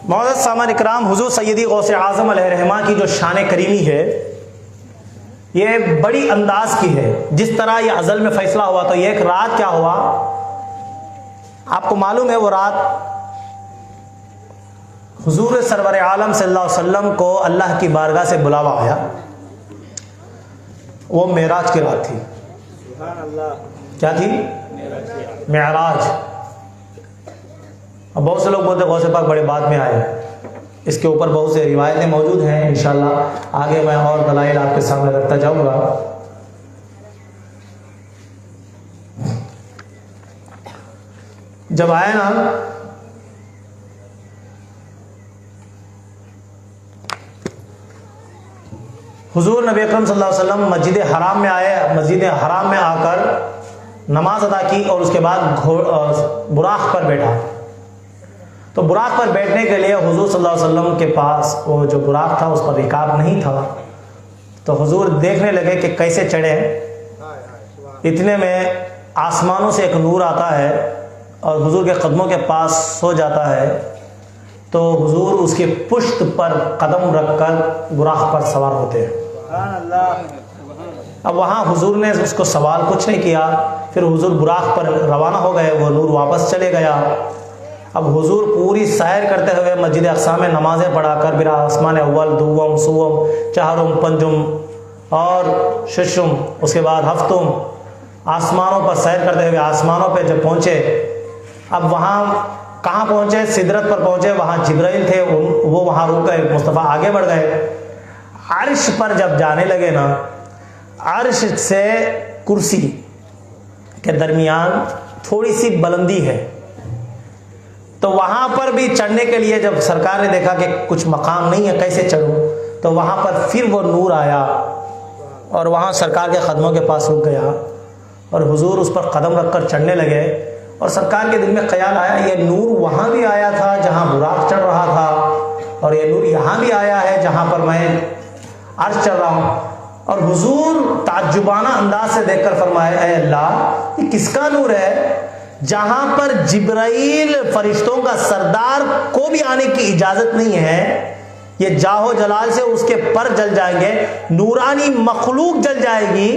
معزز سامعین اکرام، حضور سیدی غوث اعظم علیہ رحمہ کی جو شان کریمی ہے یہ بڑی انداز کی ہے. جس طرح یہ ازل میں فیصلہ ہوا، تو یہ ایک رات کیا ہوا آپ کو معلوم ہے؟ وہ رات حضور سرور عالم صلی اللہ علیہ وسلم کو اللہ کی بارگاہ سے بلاوا آیا، وہ معراج کی رات تھی. سبحان اللہ. کیا تھی؟ معراج. اب بہت سے لوگ بولتے غوث پاک بڑے بعد میں آئے، اس کے اوپر بہت سے روایتیں موجود ہیں، انشاءاللہ آگے میں اور دلائل آپ کے سامنے رکھتا جاؤں گا. جب آئے نا حضور نبی اکرم صلی اللہ علیہ وسلم مسجد حرام میں آئے، مسجد حرام میں آ کر نماز ادا کی اور اس کے بعد براق پر بیٹھا. تو براق پر بیٹھنے کے لیے حضور صلی اللہ علیہ وسلم کے پاس وہ جو براق تھا اس پر رکاب نہیں تھا، تو حضور دیکھنے لگے کہ کیسے چڑھے. اتنے میں آسمانوں سے ایک نور آتا ہے اور حضور کے قدموں کے پاس سو جاتا ہے، تو حضور اس کے پشت پر قدم رکھ کر براق پر سوار ہوتے ہیں. سبحان اللہ. اب وہاں حضور نے اس کو سوال کچھ نہیں کیا، پھر حضور براق پر روانہ ہو گئے، وہ نور واپس چلے گیا. اب حضور پوری سیر کرتے ہوئے مسجد اقصی میں نمازیں پڑھا کر پھر آسمان اول، دوم، سوم، چہارم، پنجم اور ششم، اس کے بعد ہفتم، آسمانوں پر سیر کرتے ہوئے آسمانوں پہ جب پہنچے، اب وہاں کہاں پہنچے؟ سدرت پر پہنچے. وہاں جبرائیل تھے، وہ وہاں رک گئے، مصطفیٰ آگے بڑھ گئے. عرش پر جب جانے لگے نا، عرش سے کرسی کے درمیان تھوڑی سی بلندی ہے. تو وہاں پر بھی چڑھنے کے لیے جب سرکار نے دیکھا کہ کچھ مقام نہیں ہے کیسے چڑھوں, تو وہاں پر پھر وہ نور آیا اور وہاں سرکار کے قدموں کے پاس رک گیا اور حضور اس پر قدم رکھ کر چڑھنے لگے. اور سرکار کے دل میں خیال آیا یہ نور وہاں بھی آیا تھا جہاں براق چڑھ رہا تھا, اور یہ نور یہاں بھی آیا ہے جہاں پر میں عرش چڑھ رہا ہوں. اور حضور تعجبانہ انداز سے دیکھ کر فرمایا اے اللہ یہ کس کا نور ہے جہاں پر جبرائیل فرشتوں کا سردار کو بھی آنے کی اجازت نہیں ہے, یہ جاہو جلال سے اس کے پر جل جائیں گے, نورانی مخلوق جل جائے گی.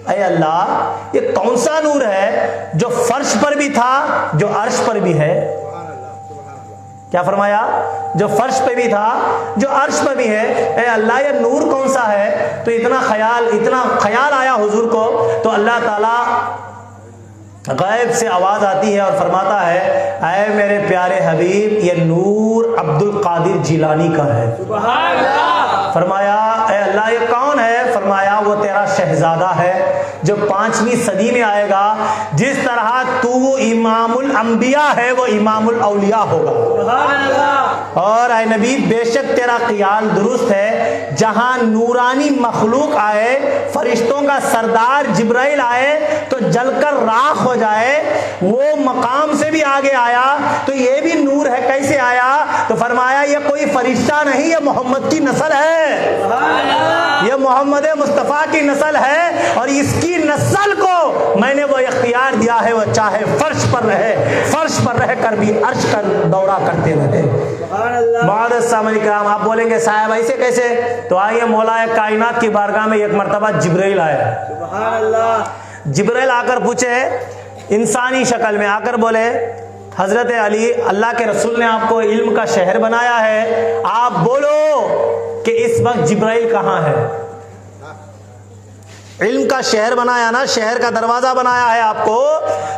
اے اللہ یہ کون سا نور ہے جو فرش پر بھی تھا جو عرش پر بھی ہے. کیا فرمایا؟ جو فرش پہ بھی تھا جو عرش پہ بھی ہے. اے اللہ یہ نور کون سا ہے؟ تو اتنا خیال آیا حضور کو. تو اللہ تعالیٰ غیب سے آواز آتی ہے اور فرماتا ہے اے میرے پیارے حبیب یہ نور عبد القادر جیلانی کا ہے. سبحان اللہ. فرمایا اے اللہ یہ کون ہے؟ فرمایا وہ تیرا شہزادہ ہے جو 5ویں صدی میں آئے گا. جس طرح تو امام الانبیاء ہے وہ امام الاولیاء ہوگا. سبحان اللہ. اور اے نبی بے شک تیرا خیال درست ہے, جہاں نورانی مخلوق آئے, فرشتوں کا سردار جبرائیل آئے تو جل کر راکھ ہو جائے, وہ مقام سے بھی آگے آیا. تو یہ بھی نور ہے, کیسے آیا؟ تو فرمایا یہ کوئی فرشتہ نہیں, یہ محمد کی نسل ہے, یہ محمد مصطفیٰ کی نسل ہے. اور اس کی نسل کو میں نے وہ اختیار دیا ہے وہ چاہے فرش پر رہ کر بھی عرش کا دورہ کرتے رہے. معزز سامعین کرام, آپ بولیں گے صاحب ایسے کیسے؟ تو آئیے مولا کائنات کی بارگاہ میں ایک مرتبہ جبرائیل آیا. سبحان اللہ. جبرائیل آ کر پوچھے انسانی شکل میں, آ کر بولے حضرت علی اللہ کے رسول نے آپ کو علم کا شہر بنایا ہے, آپ بولو کہ اس وقت جبرائیل کہاں ہے. علم کا شہر بنایا نا, شہر کا دروازہ بنایا ہے آپ کو,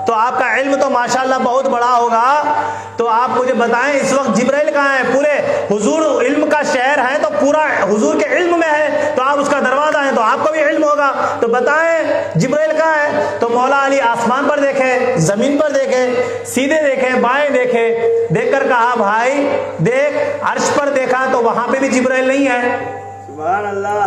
تو آپ کا علم تو ماشاءاللہ بہت بڑا ہوگا. تو آپ مجھے بتائیں اس وقت جبرائیل کہاں ہے؟ پورے حضور علم کا شہر ہے تو پورا حضور کے علم میں ہے, تو آپ اس کا دروازہ ہیں تو آپ کو بھی علم ہوگا. تو بتائیں جبرائیل کہاں ہے؟ تو مولا علی آسمان پر دیکھے, زمین پر دیکھے, سیدھے دیکھے, بائیں دیکھے, دیکھ کر کہا بھائی دیکھ عرش پر دیکھا تو وہاں پہ بھی جبرائیل نہیں ہے. سبحان اللہ.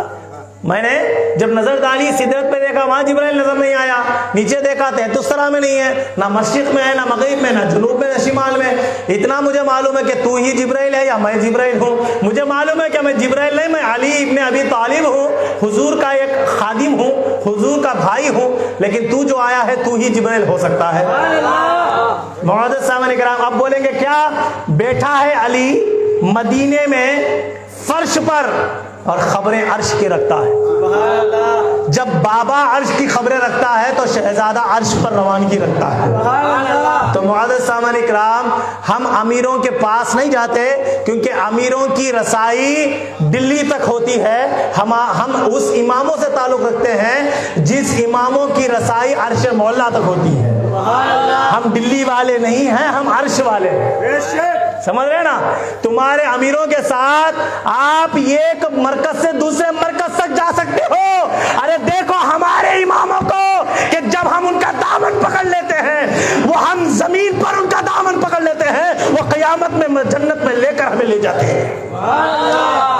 میں نے جب نظر ڈالی سدرت پہ دیکھا وہاں جبرائیل نظر نہیں آیا, نیچے دیکھا تہتسرا میں نہیں ہے, نہ مشرق میں ہے نہ مغرب میں نہ جنوب میں نہ شمال میں. اتنا مجھے معلوم ہے کہ تو ہی جبرائیل ہے یا میں جبرائیل ہوں. مجھے معلوم ہے کہ میں جبرائیل نہیں, میں علی ابن ابی طالب ہوں, حضور کا ایک خادم ہوں, حضور کا بھائی ہوں, لیکن تو جو آیا ہے تو ہی جبرائیل ہو سکتا ہے. معزز سامعین کرام, اب بولیں گے کیا؟ بیٹھا ہے علی مدینے میں فرش پر اور خبریں عرش کی رکھتا ہے. جب بابا عرش کی خبریں رکھتا ہے تو شہزادہ عرش پر روانگی رکھتا ہے. تو معزز سامعین کرام, ہم امیروں کے پاس نہیں جاتے کیونکہ امیروں کی رسائی دلی تک ہوتی ہے. ہم اس اماموں سے تعلق رکھتے ہیں جس اماموں کی رسائی عرش مولا تک ہوتی ہے. ہم دلی والے نہیں ہیں, ہم عرش والے ہیں. سمجھ رہے نا؟ تمہارے امیروں کے ساتھ آپ ایک مرکز سے دوسرے مرکز تک جا سکتے ہو. ارے دیکھو ہمارے اماموں کو کہ جب ہم ان کا دامن پکڑ لیتے ہیں, وہ ہم زمین پر ان کا دامن پکڑ لیتے ہیں, وہ قیامت میں جنت میں لے کر ہمیں لے جاتے ہیں.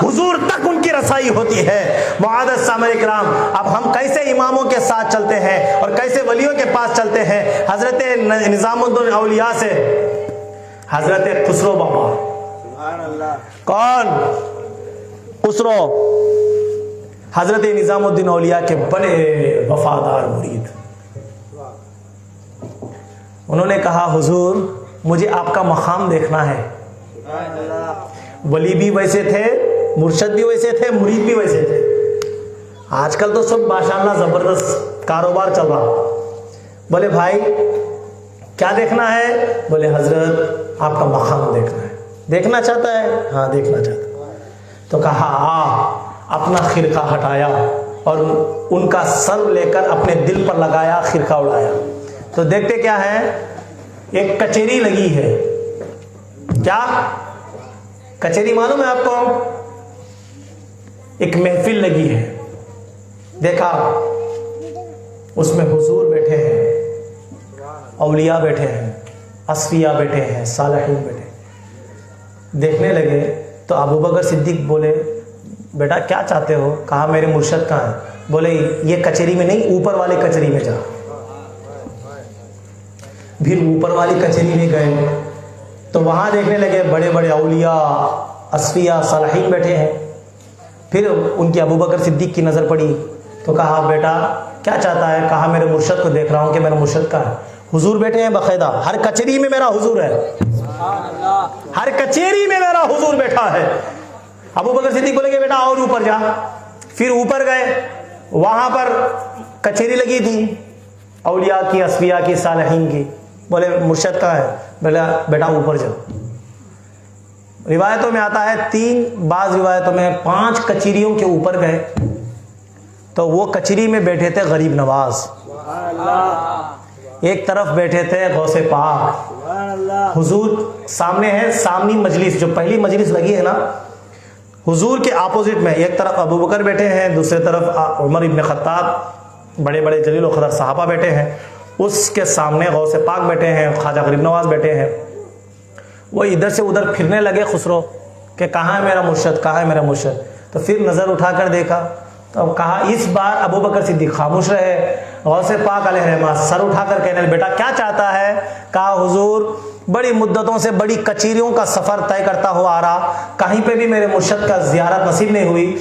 حضور تک ان کی رسائی ہوتی ہے. معزز سامعین کرام, اب ہم کیسے اماموں کے ساتھ چلتے ہیں اور کیسے ولیوں کے پاس چلتے ہیں؟ حضرت نظام الدین اولیاء سے حضرت خسرو بابا. سبحان اللہ. کون؟ خسرو, حضرت نظام الدین اولیاء کے بڑے وفادار مرید. انہوں نے کہا حضور مجھے آپ کا مقام دیکھنا ہے. سبحان اللہ. ولی بھی ویسے تھے, مرشد بھی ویسے تھے, مرید بھی ویسے تھے. آج کل تو سب ماشاءاللہ زبردست کاروبار چل رہا. بولے بھائی کیا دیکھنا ہے؟ بولے حضرت آپ کا مقام دیکھنا ہے. دیکھنا چاہتا ہے؟ ہاں دیکھنا چاہتا ہے. تو کہا اپنا خرقہ ہٹایا اور ان کا سر لے کر اپنے دل پر لگایا, خرقہ اڑایا. تو دیکھتے کیا ہے, ایک کچہری لگی ہے. کیا کچہری معلوم ہے آپ کو؟ ایک محفل لگی ہے. دیکھا اس میں حضور بیٹھے ہیں, اولیاء بیٹھے ہیں، اصفیاء بیٹھے ہیں، صالحین بیٹھے ہیں۔ دیکھنے لگے تو ابو بکر صدیق بولے بیٹا کیا چاہتے ہو؟ کہا میرے مرشد کہاں ہے؟ بولے یہ کچہری میں نہیں، اوپر والی کچہری میں جا۔ پھر اوپر والی کچہری میں گئے تو وہاں دیکھنے لگے بڑے بڑے اولیاء، اصفیاء، صالحین بیٹھے ہیں۔ پھر ان کی ابو بکر صدیق کی نظر پڑی تو کہا بیٹا کیا چاہتا ہے؟ کہا میرے مرشد کو دیکھ رہا ہوں کہ میرا مرشد کہاں ہے؟ حضور بیٹھے ہیں باقاعدہ، ہر کچہری میں میرا حضور ہے، ہر کچہری میں میرا حضور بیٹھا ہے۔ ابو بکر صدیق بولے کہ بیٹا اور اوپر جا۔ پھر اوپر گئے، وہاں پر کچہری لگی تھی اولیاء کی، اصفیاء کی، صالحین کی۔ بولے مرشد کہاں ہے؟ بولا بیٹا اوپر جا۔ روایتوں میں آتا ہے 3، بعض روایتوں میں 5 کچہریوں کے اوپر گئے تو وہ کچہری میں بیٹھے تھے غریب نواز، سبحان اللہ، ایک طرف بیٹھے تھے غوث پاک، سبحان اللہ، حضور سامنے ہے، سامنی مجلس جو پہلی مجلس لگی ہے نا، حضور کے اپوزٹ میں ایک طرف ابو بکر بیٹھے ہیں، دوسری طرف عمر ابن خطاب، بڑے بڑے جلیل و قدر صحابہ بیٹھے ہیں، اس کے سامنے غوث پاک بیٹھے ہیں، خواجہ غریب نواز بیٹھے ہیں۔ وہ ادھر سے ادھر پھرنے لگے خسرو کہ کہاں ہے میرا مرشد، کہاں ہے میرا مرشد؟ تو پھر نظر اٹھا کر دیکھا تو کہا، اس بار ابو بکر صدیق خاموش رہے، غوث پاک علیہ رحمہ سر اٹھا کر کہنے بیٹا کیا چاہتا ہے؟ کہا حضور بڑی مدتوں سے بڑی کچہریوں کا سفر طے کرتا ہوا آ رہا، کہیں پہ بھی میرے مرشد کا زیارت نصیب نہیں ہوئی،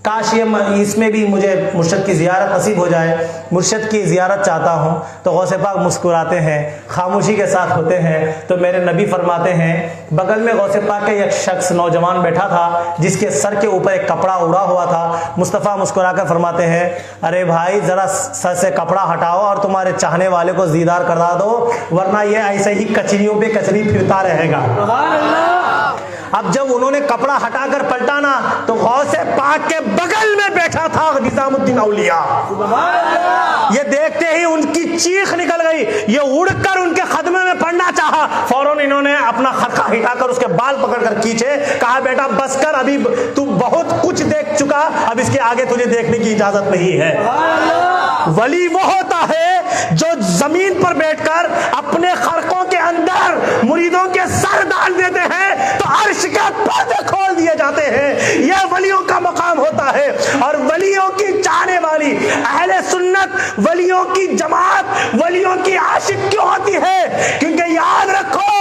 کاش یہ اس میں بھی مجھے مرشد کی زیارت نصیب ہو جائے، مرشد کی زیارت چاہتا ہوں۔ تو غوث پاک مسکراتے ہیں، خاموشی کے ساتھ ہوتے ہیں۔ تو میرے نبی فرماتے ہیں بغل میں غوث پاک کا ایک شخص نوجوان بیٹھا تھا جس کے سر کے اوپر ایک کپڑا اڑا ہوا تھا۔ مصطفیٰ مسکرا کر فرماتے ہیں ارے بھائی ذرا سر سے کپڑا ہٹاؤ اور تمہارے چاہنے والے کو دیدار کرا دو، ورنہ یہ ایسے ہی کچہریوں پہ کچہری پھرتا رہے گا۔ سبحان اللہ۔ اب جب انہوں نے کپڑا ہٹا کر پلٹانا تو غوث پاک کے بغل میں بیٹھا تھا نظام الدین اولیاء۔ سبحان اللہ۔ یہ دیکھتے ہی ان کی چیخ نکل گئی، یہ اڑ کر ان کے خدمے میں پڑنا چاہا، فوراً انہوں نے اپنا خرقہ ہٹا کر اس کے بال پکڑ کر کھینچے، کہا بیٹا بس کر، ابھی تو بہت کچھ دیکھ چکا، اب اس کے آگے تجھے دیکھنے کی اجازت نہیں ہے۔ ولی وہ ہوتا ہے جو زمین پر بیٹھ کر اپنے خرقوں کے اندر مریدوں کے سر ڈال دیتے ہیں تو عرش کے پردے کھول دیے جاتے ہیں۔ یہ ولیوں کا مقام ہوتا ہے، اور ولیوں کی چاہنے والی اہل سنت، ولیوں کی جماعت، ولیوں کی عاشق کیوں ہوتی ہے؟ کیونکہ یاد رکھو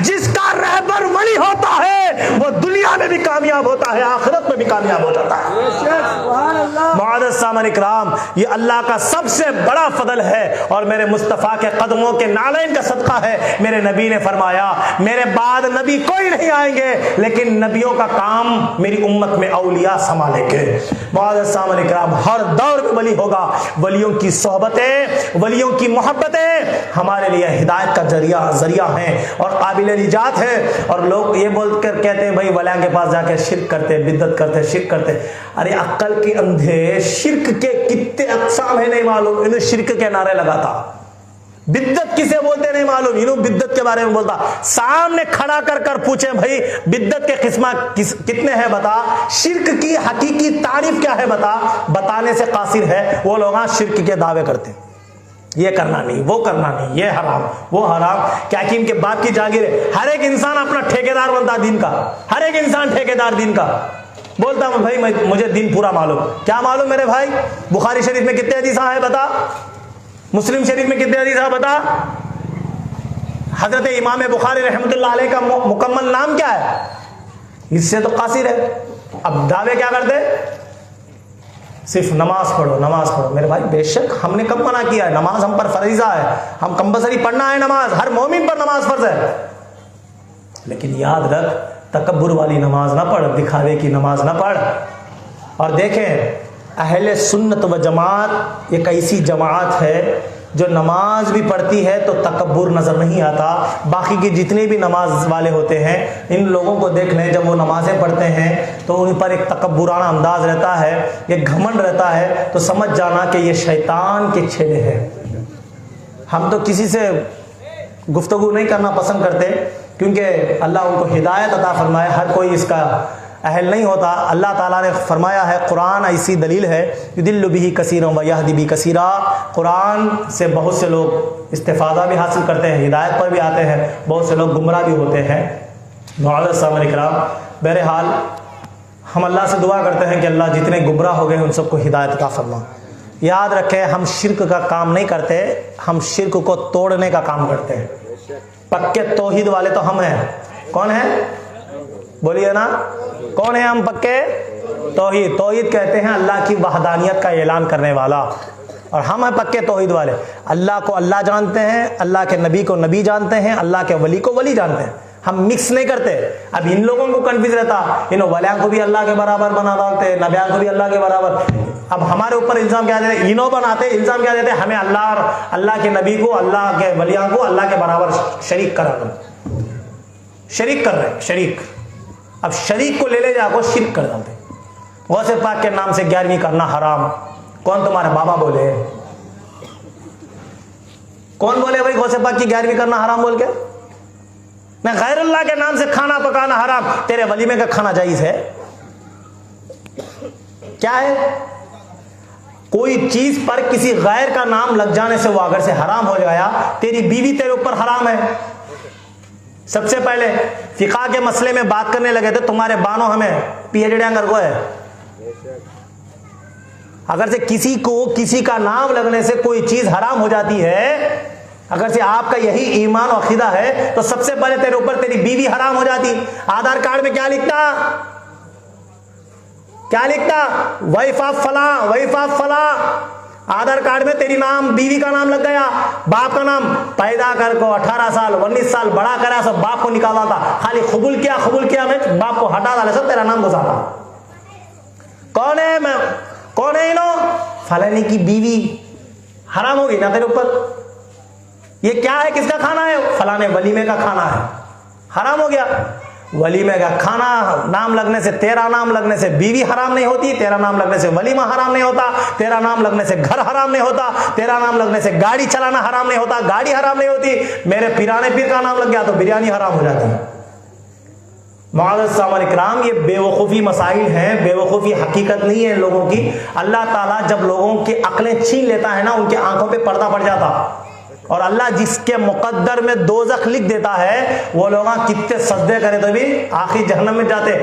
جس کا رہبر ولی ہوتا ہے وہ دنیا میں بھی کامیاب ہوتا ہے، آخرت میں بھی کامیاب ہو جاتا ہے۔ سبحان اللہ۔ معزز سامعین کرام، یہ اللہ کا سب سے بڑا فضل ہے، اور میرے مصطفیٰ کے قدموں کے نالین کا صدقہ ہے۔ میرے نبی نے فرمایا میرے بعد نبی کوئی نہیں آئیں گے، لیکن نبیوں کا کام میری امت میں اولیاء سنبھالیں گے۔ معزز سامعین کرام، ہر دور میں ولی ہوگا۔ ولیوں کی صحبتیں، ولیوں کی محبتیں ہمارے لیے ہدایت کا ذریعہ ہیں اور قابل نجات ہے۔ اور لوگ یہ بول کر کہتے ہیں بھائی ولیوں کے پاس جا کے شرک کرتے، بدعت کرتے، شرک کرتے۔ ارے عقل کے اندھے، شرک کے کتنے اقسام ہیں نہیں معلوم، انہیں شرک کے نعرے لگاتا۔ بدعت کسے بولتے نہیں معلوم، انہوں بدعت کے بارے میں بولتا۔ سامنے کھڑا کر کر پوچھیں بھائی بدعت کے قسمہ کتنے ہیں بتا، شرک کی حقیقی تعریف کیا ہے بتا، بتانے سے قاصر ہے وہ لوگ شرک کے دعوے کرتے ہیں، یہ کرنا نہیں، وہ کرنا نہیں، یہ حرام، وہ حرام، کیا کہ ان کے باپ کی جاگیر ہے۔ ہر ایک انسان اپنا ٹھیکیدار بنتا دین کا، ہر ایک انسان ٹھیکیدار دین کا۔ بولتا ہوں بھائی مجھے دین پورا معلوم، کیا معلوم میرے بھائی؟ بخاری شریف میں کتنے حدیث ہیں بتا، مسلم شریف میں کتنے حدیث ہیں بتا، حضرت امام بخاری رحمۃ اللہ علیہ کا مکمل نام کیا ہے؟ اس سے تو قاصر ہے۔ اب دعوے کیا کرتے؟ صرف نماز پڑھو، نماز پڑھو۔ میرے بھائی بے شک ہم نے کب منع کیا ہے؟ نماز ہم پر فریضہ ہے، ہم کمپلسری پڑھنا ہے نماز، ہر مومن پر نماز فرض ہے، لیکن یاد رکھ تکبر والی نماز نہ پڑھ، دکھاوے کی نماز نہ پڑھ۔ اور دیکھیں اہل سنت و جماعت ایک ایسی جماعت ہے جو نماز بھی پڑھتی ہے تو تکبر نظر نہیں آتا۔ باقی کے جتنے بھی نماز والے ہوتے ہیں ان لوگوں کو دیکھ لیں، جب وہ نمازیں پڑھتے ہیں تو ان پر ایک تکبرانہ انداز رہتا ہے، ایک گھمنڈ رہتا ہے، تو سمجھ جانا کہ یہ شیطان کے چھیلے ہیں۔ ہم تو کسی سے گفتگو نہیں کرنا پسند کرتے کیونکہ اللہ ان کو ہدایت عطا فرمائے، ہر کوئی اس کا اہل نہیں ہوتا. اللہ تعالیٰ نے فرمایا ہے قرآن ایسی دلیل ہے یضل بہ کثیرا ویہدی بہ کثیرا. قرآن سے بہت سے لوگ استفادہ بھی حاصل کرتے ہیں, ہدایت پر بھی آتے ہیں, بہت سے لوگ گمراہ بھی ہوتے ہیں. معزز سامعین کرام, بہرحال ہم اللہ سے دعا کرتے ہیں کہ اللہ جتنے گمراہ ہو گئے ان سب کو ہدایت عطا فرما. یاد رکھیں ہم شرک کا کام نہیں کرتے, ہم شرک کو توڑنے کا کام کرتے ہیں. پکے توحید والے تو ہم ہیں. کون ہیں؟ بولیے نا, کون ہیں ہم؟ پکے توحید. توحید کہتے ہیں اللہ کی وحدانیت کا اعلان کرنے والا, اور ہم ہیں پکے توحید والے. اللہ کو اللہ جانتے ہیں, اللہ کے نبی کو نبی جانتے ہیں, اللہ کے ولی کو ولی جانتے ہیں. ہم مکس نہیں کرتے. اب ان لوگوں کو کنفیوز رہتا, انہوں ولیاں کو بھی اللہ کے برابر بنا ڈالتے, نبیان کو بھی اللہ کے برابر. اب ہمارے اوپر الزام کیا دیتے, انہوں بناتے الزام کیا دیتے, ہمیں اللہ اور اللہ کے نبی کو, اللہ کے ولیاں کو اللہ کے برابر شریک کرا کر, شریک کر رہے شریک. اب شریک کو لے جا کو شرک کر ڈالتے. غوث پاک کے نام سے 11ویں کرنا حرام. کون تمہارے بابا بولے؟ کون بولے بھائی غوث پاک کی 11ویں کرنا حرام بول کے؟ نہ غیر اللہ کے نام سے کھانا پکانا حرام. تیرے ولیمے کا کھانا جائز ہے؟ کیا ہے؟ کوئی چیز پر کسی غیر کا نام لگ جانے سے وہ اگر سے حرام ہو گیا, تیری بیوی تیرے اوپر حرام ہے. سب سے پہلے فقہ کے مسئلے میں بات کرنے لگے تھے, تمہارے بانو ہمیں پی ایچ ڈی انگر کو ہے. اگر سے کسی کو کسی کا نام لگنے سے کوئی چیز حرام ہو جاتی ہے, اگر سے آپ کا یہی ایمان و عقیدہ ہے, تو سب سے پہلے تیرے اوپر تیری بیوی حرام ہو جاتی. آدھار کارڈ میں کیا لکھتا, کیا لکھتا؟ وائف آف فلاں, وائف آف فلاں. آدھار کارڈ میں تیری نام, بیوی کا نام لگ گیا, باپ کا نام. پیدا کر کو 18 سال 19 سال بڑا کرا, سب باپ کو نکالا تھا. خالی قبول کیا میں باپ کو ہٹا ڈالے, سب تیرا نام گزارا. کون ہے میں, کون ہے انہوں؟ فلانی کی بیوی. حرام ہوگی نا تیرے اوپر. یہ کیا ہے, کس کا کھانا ہے؟ فلانے ولیمے کا کھانا ہے, حرام ہو گیا. ولیمے کا کھانا نام لگنے سے, تیرا نام لگنے سے بیوی حرام نہیں ہوتی, تیرا نام لگنے سے ولیمہ حرام نہیں ہوتا, تیرا نام لگنے سے گھر حرام نہیں ہوتا, تیرا نام لگنے سے گاڑی چلانا حرام نہیں ہوتا, گاڑی حرام نہیں ہوتی. میرے پیرانے پیر کا نام لگ گیا تو بریانی حرام ہو جاتی. معزز سامعین کرام, یہ بے وقوفی مسائل ہیں, بے وقوفی حقیقت نہیں ہے لوگوں کی. اللہ تعالیٰ جب لوگوں کی عقلیں چھین لیتا ہے نا, ان کی آنکھوں پہ پردہ پڑ جاتا, اور اللہ جس کے مقدر میں دوزخ لکھ دیتا ہے, وہ لوگ کتنے سجدے کرے تو بھی آخری جہنم میں جاتے.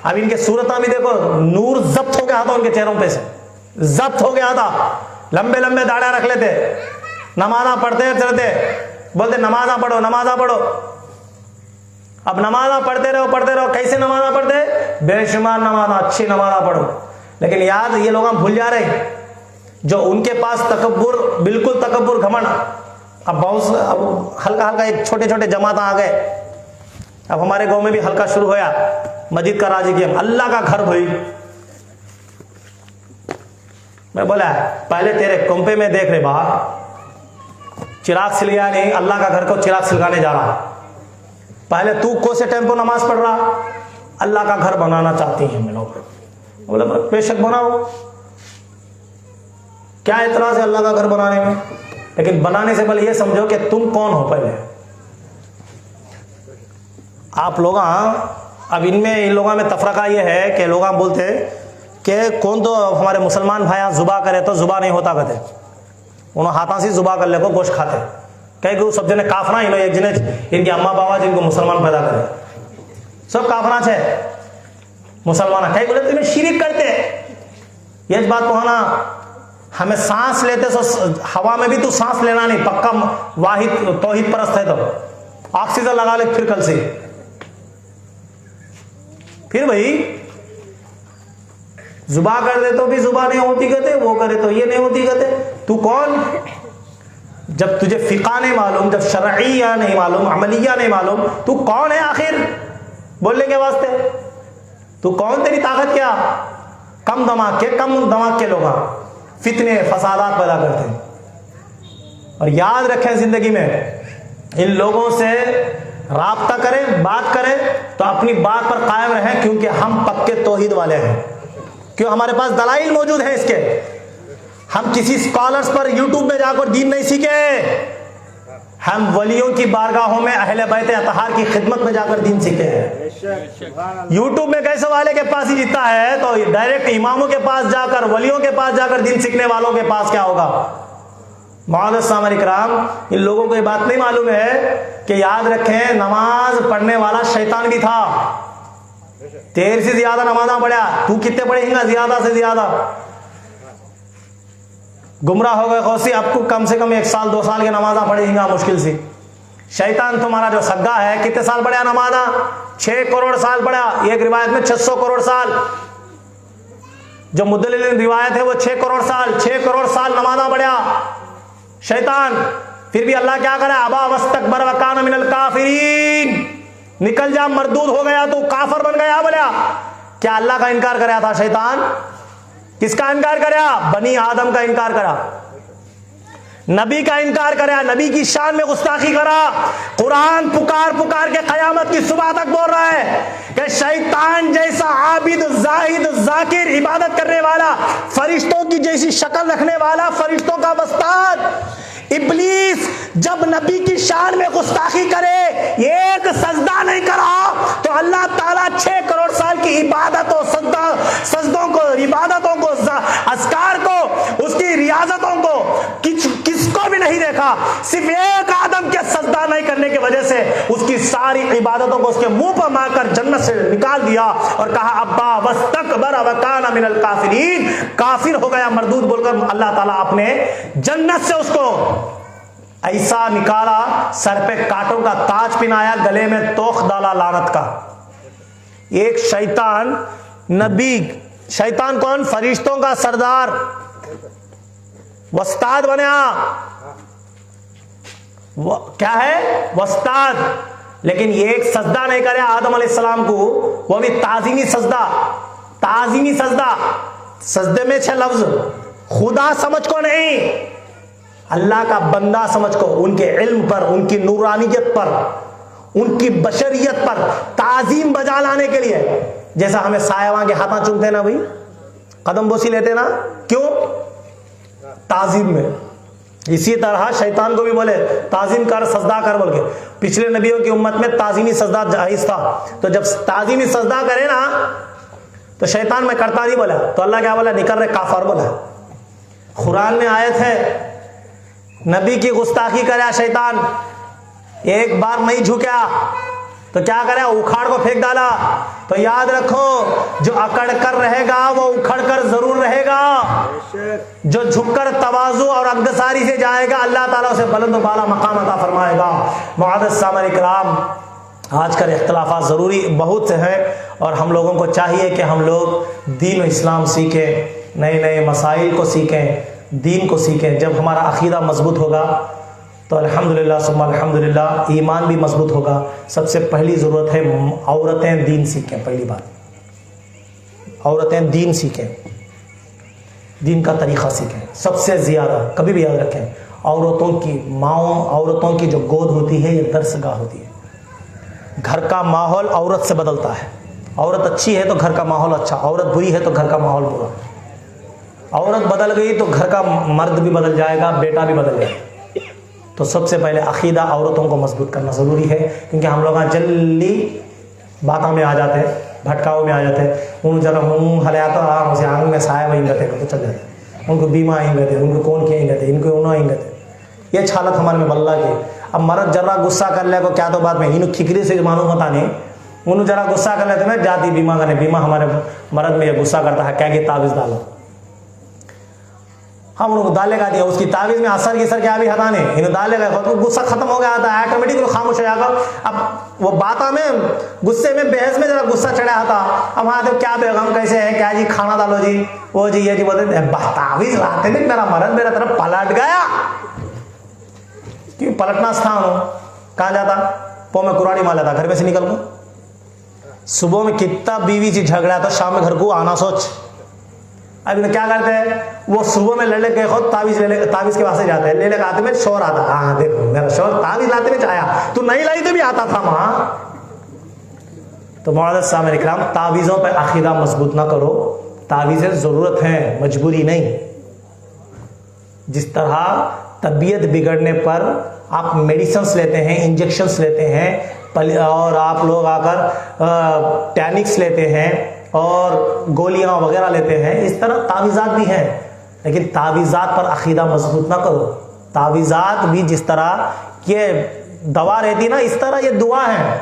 اب ان کے صورتیں بھی دیکھو, نور ضبط ہو گیا تھا ان کے چہروں پہ سے, ضبط ہو گیا تھا. لمبے لمبے داڑیاں رکھ لیتے, نمازاں پڑھتے چلتے, بولتے نمازاں پڑھو نمازاں پڑھو. اب نمازاں پڑھتے رہو. کیسے نمازاں پڑھتے؟ بے شمار نمازاں, اچھی نمازاں پڑھو. لیکن یاد یہ لوگ بھول جا رہے, جو ان کے پاس تکبر, بالکل تکبر گھمنڈ. اب بہت اب ہلکا ہلکا ایک چھوٹے چھوٹے جماعت آ گئے. اب ہمارے گاؤں میں بھی ہلکا شروع ہوا, مسجد کا راضی کیا, اللہ کا گھر بھائی. میں بولا پہلے تیرے کنپے میں دیکھ رہے باہر چراغ سل گیا نہیں, اللہ کا گھر کو چراغ سلگانے جا رہا. پہلے تو کو سے ٹیمپو نماز پڑھ رہا, اللہ کا گھر بنانا چاہتی ہیں میں لوگ. بولا بے شک بناؤ, کیا اعتراض ہے اللہ کا گھر بنانے میں, لیکن بنانے سے پہلے یہ سمجھو کہ تم کون ہو. پہلے آپ لوگ, اب ان لوگوں میں تفرقہ یہ ہے کہ لوگ بولتے کہ کون تو ہمارے مسلمان بھائی ذبح کرے تو ذبح نہیں ہوتا کہتے, انہوں ہاتھوں سے ذبح کر لے کو گوشت کھاتے. کہ وہ سب جنے کافرہ, انہوں ایک جنے ان کے اماں بابا جن کو مسلمان پیدا کرے, سب کافرہ چھے مسلمان. کہیں بولے تمہیں شرک کرتے, یہ بات تو ہے نا. ہمیں سانس لیتے سو ہوا میں بھی تو سانس لینا نہیں, پکا واحد توحید پرست ہے تو آکسیجن لگا لے پھر کل سے. پھر بھائی ذبح کر دے تو بھی ذبح نہیں ہوتی کہتے, وہ کرے تو یہ نہیں ہوتی کہتے. تو کون؟ جب تجھے فقہ نہیں معلوم, جب شرعیہ نہیں معلوم, عملیہ نہیں معلوم, تو کون ہے آخر بولنے کے واسطے؟ تو کون, تیری طاقت کیا؟ کم دماغ کے لوگ فتنے فسادات پیدا کرتے ہیں. اور یاد رکھیں زندگی میں ان لوگوں سے رابطہ کریں, بات کریں تو اپنی بات پر قائم رہیں, کیونکہ ہم پکے توحید والے ہیں. کیوں؟ ہمارے پاس دلائل موجود ہیں اس کے. ہم کسی اسکالرز پر یوٹیوب میں جا کر دین نہیں سیکھے, ہم ولیوں کی بارگاہوں میں اہل بیت اطہار کی خدمت میں جا کر دین سیکھے ہیں. یوٹیوب میں کیسے والے کے پاس ہی جیتا ہے تو ڈائریکٹ اماموں کے پاس جا کر ولیوں کے پاس جا کر دین سیکھنے والوں کے پاس کیا ہوگا؟ معزز سامعین کرام، ان لوگوں کو یہ بات نہیں معلوم ہے کہ یاد رکھیں نماز پڑھنے والا شیطان بھی تھا. تیرے سے زیادہ نمازاں پڑھا، تو کتنے پڑھیں گا؟ زیادہ سے زیادہ. گمراہ ہو گئے خوشی، اب کو کم سے کم 1 سال 2 سال کی نمازاں پڑھیں گا مشکل سی. شیطان تمہارا جو سگا ہے کتنے سال پڑھا نمازاں؟ 6 کروڑ سال پڑھا. ایک روایت میں 600 کروڑ سال. جو مدلل روایت ہے وہ 6 کروڑ سال 6 کروڑ سال نمازاں پڑھا شیطان. پھر بھی اللہ کیا کرا؟ ابا واستکبر وکان من الکافرین. نکل جا، مردود ہو گیا، تو کافر بن گیا. بولیا کیا اللہ کا انکار کرا تھا شیطان؟ کس کا انکار کرا؟ بنی آدم کا انکار کرا، نبی کا انکار کرا، نبی کی شان میں گستاخی کرا. قرآن پکار پکار کے قیامت کی صبح تک بول رہا ہے کہ شیطان جیسا عابد زاہد ذاکر عبادت کرنے والا، فرشتوں کی جیسی شکل رکھنے والا، فرشتوں کا وستاد ابلیس جب نبی کی شان میں گستاخی کرے، ایک سجدہ نہیں کرا تو اللہ تعالیٰ 6 کروڑ سال کی عبادتوں سجدوں کو، عبادتوں کو، اذکار کو، اس کی ریاضتوں کو کس کو بھی نہیں دیکھا. صرف ایک آدم کے سجدہ نہیں کرنے کی وجہ سے اس کی ساری عبادتوں کو اس کے منہ پر مار کر جنت سے نکال دیا اور کہا ابا واستکبر وکان من الکافرین. کافر ہو گیا، مردود بول کر اللہ تعالیٰ اپنے جنت سے اس کو ایسا نکالا، سر پہ کانٹوں کا تاج پہنایا، گلے میں توخ ڈالا لعنت کا. ایک شیطان نبی، شیطان کون؟ فرشتوں کا سردار، وستاد بنیا. کیا ہے؟ وستاد. لیکن یہ ایک سجدہ نہیں کرے آدم علیہ السلام کو، وہ بھی تعظیمی سجدہ. تعظیمی سجدہ، سجدے میں 6 لفظ، خدا سمجھ کو نہیں، اللہ کا بندہ سمجھ کو، ان کے علم پر، ان کی نورانیت پر، ان کی بشریت پر تعظیم بجا لانے کے لیے. جیسا ہمیں سایہواں کے ہاتھاں چومتے ہیں نا بھائی، قدم بوسی لیتے نا، کیوں؟ تعظیم میں. اسی طرح شیطان کو بھی بولے تعظیم کر، سجدہ کر بول کے. پچھلے نبیوں کی امت میں تعظیمی سجدہ جائز تھا، تو جب تعظیمی سجدہ کرے نا تو شیطان میں کرتا نہیں بولا، تو اللہ کیا بولا؟ نکل رہے کافر بولا. قرآن میں آیت ہے نبی کی گستاخی کرا شیطان، ایک بار نہیں جھکا تو کیا کرا؟ اکھاڑ کو پھینک ڈالا. تو یاد رکھو جو اکڑ کر رہے گا وہ اکھڑ کر ضرور رہے گا. جو جھک کر تواضع اور انکساری سے جائے گا اللہ تعالیٰ اسے بلند و بالا مقام عطا فرمائے گا. معزز سامعین کرام، آج کل اختلافات ضروری بہت سے ہیں اور ہم لوگوں کو چاہیے کہ ہم لوگ دین و اسلام سیکھیں، نئے نئے مسائل کو سیکھیں، دین کو سیکھیں. جب ہمارا عقیدہ مضبوط ہوگا تو الحمدللہ ثم الحمدللہ ایمان بھی مضبوط ہوگا. سب سے پہلی ضرورت ہے عورتیں دین سیکھیں. پہلی بات، عورتیں دین سیکھیں، دین کا طریقہ سیکھیں. سب سے زیادہ کبھی بھی یاد رکھیں، عورتوں کی ماؤں، عورتوں کی جو گود ہوتی ہے یہ درس گاہ ہوتی ہے. گھر کا ماحول عورت سے بدلتا ہے. عورت اچھی ہے تو گھر کا ماحول اچھا، عورت بری ہے تو گھر کا ماحول برا. عورت بدل گئی تو گھر کا مرد بھی بدل جائے گا، بیٹا بھی بدل جائے گا. تو سب سے پہلے عقیدہ عورتوں کو مضبوط کرنا ضروری ہے، کیونکہ ہم لوگ جلدی باتوں میں آ جاتے ہیں، بھٹکاؤ میں آ جاتے ہیں. ان ذرا ہوں ہلیاتا اسے آنگ میں سایہ وہیں گتے تو چل جاتے ہیں. ان کو بیمہ آئیں گے، ان کو کون کہیں گے، ان کو انہوں آئیں گے. یہ چھالت ہمارے میں بلّہ کی. اب مرد ذرا غصہ کر لے کو کیا تو بات میں انہوں کھکری سے معلوم ہوتا نہیں، انہوں ذرا غصہ کر لیتے میں جاتی بیمہ کرنے. بیمہ ہمارے مرد میں یہ غصہ کرتا ہے، کیا کہ تعویذ ڈالو. ہم ان کو ڈالے گا دیا، اس کی تعویذ میں اثر کی سر کیا بھی ہٹانے، انہوں ڈالے گا خود کو غصہ ختم ہو گیا تھا، آٹومیٹکلی خاموش ہو جائے گا. اب وہ باتوں میں غصے میں بحث میں ذرا غصہ چڑھا تھا. اب ہاں تو کیا بیگم کیسے ہے، کیا جی کھانا ڈالو جی، وہ جی یہ جی بولتے تعویذ لاتے نہیں، میرا مرد میرا طرف پلٹ گیا. کیوں پلٹنا تھا؟ کہاں جاتا؟ پو میں قرآن مال لیتا، گھر میں سے نکل گا. صبح میں کتنا بیوی سے جھگڑا تو شام میں گھر کو آنا سوچ. اب کیا کرتے ہیں، وہ صبح میں لڑے گئے خود تعویذ تعویذ کے واسطے جاتے ہیں، لے لے کے آتے میں شور آتا. ہاں دیکھو میرا شور تعویذ لاتے میں آیا، تو نہیں لائی تو بھی آتا تھا وہاں. تو معزز سامعین کرام، تعویذوں پہ عقیدہ مضبوط نہ کرو. تعویذیں ضرورت ہیں، مجبوری نہیں. جس طرح طبیعت بگڑنے پر آپ میڈیسنس لیتے ہیں، انجیکشنس لیتے ہیں، اور آپ لوگ آ کر ٹینکس لیتے ہیں اور گولیاں وغیرہ لیتے ہیں، اس طرح تعویذات بھی ہیں، لیکن تعویذات پر عقیدہ مضبوط نہ کرو۔ تعویذات بھی جس طرح یہ دوا رہتی نا، اس طرح یہ دعا ہے،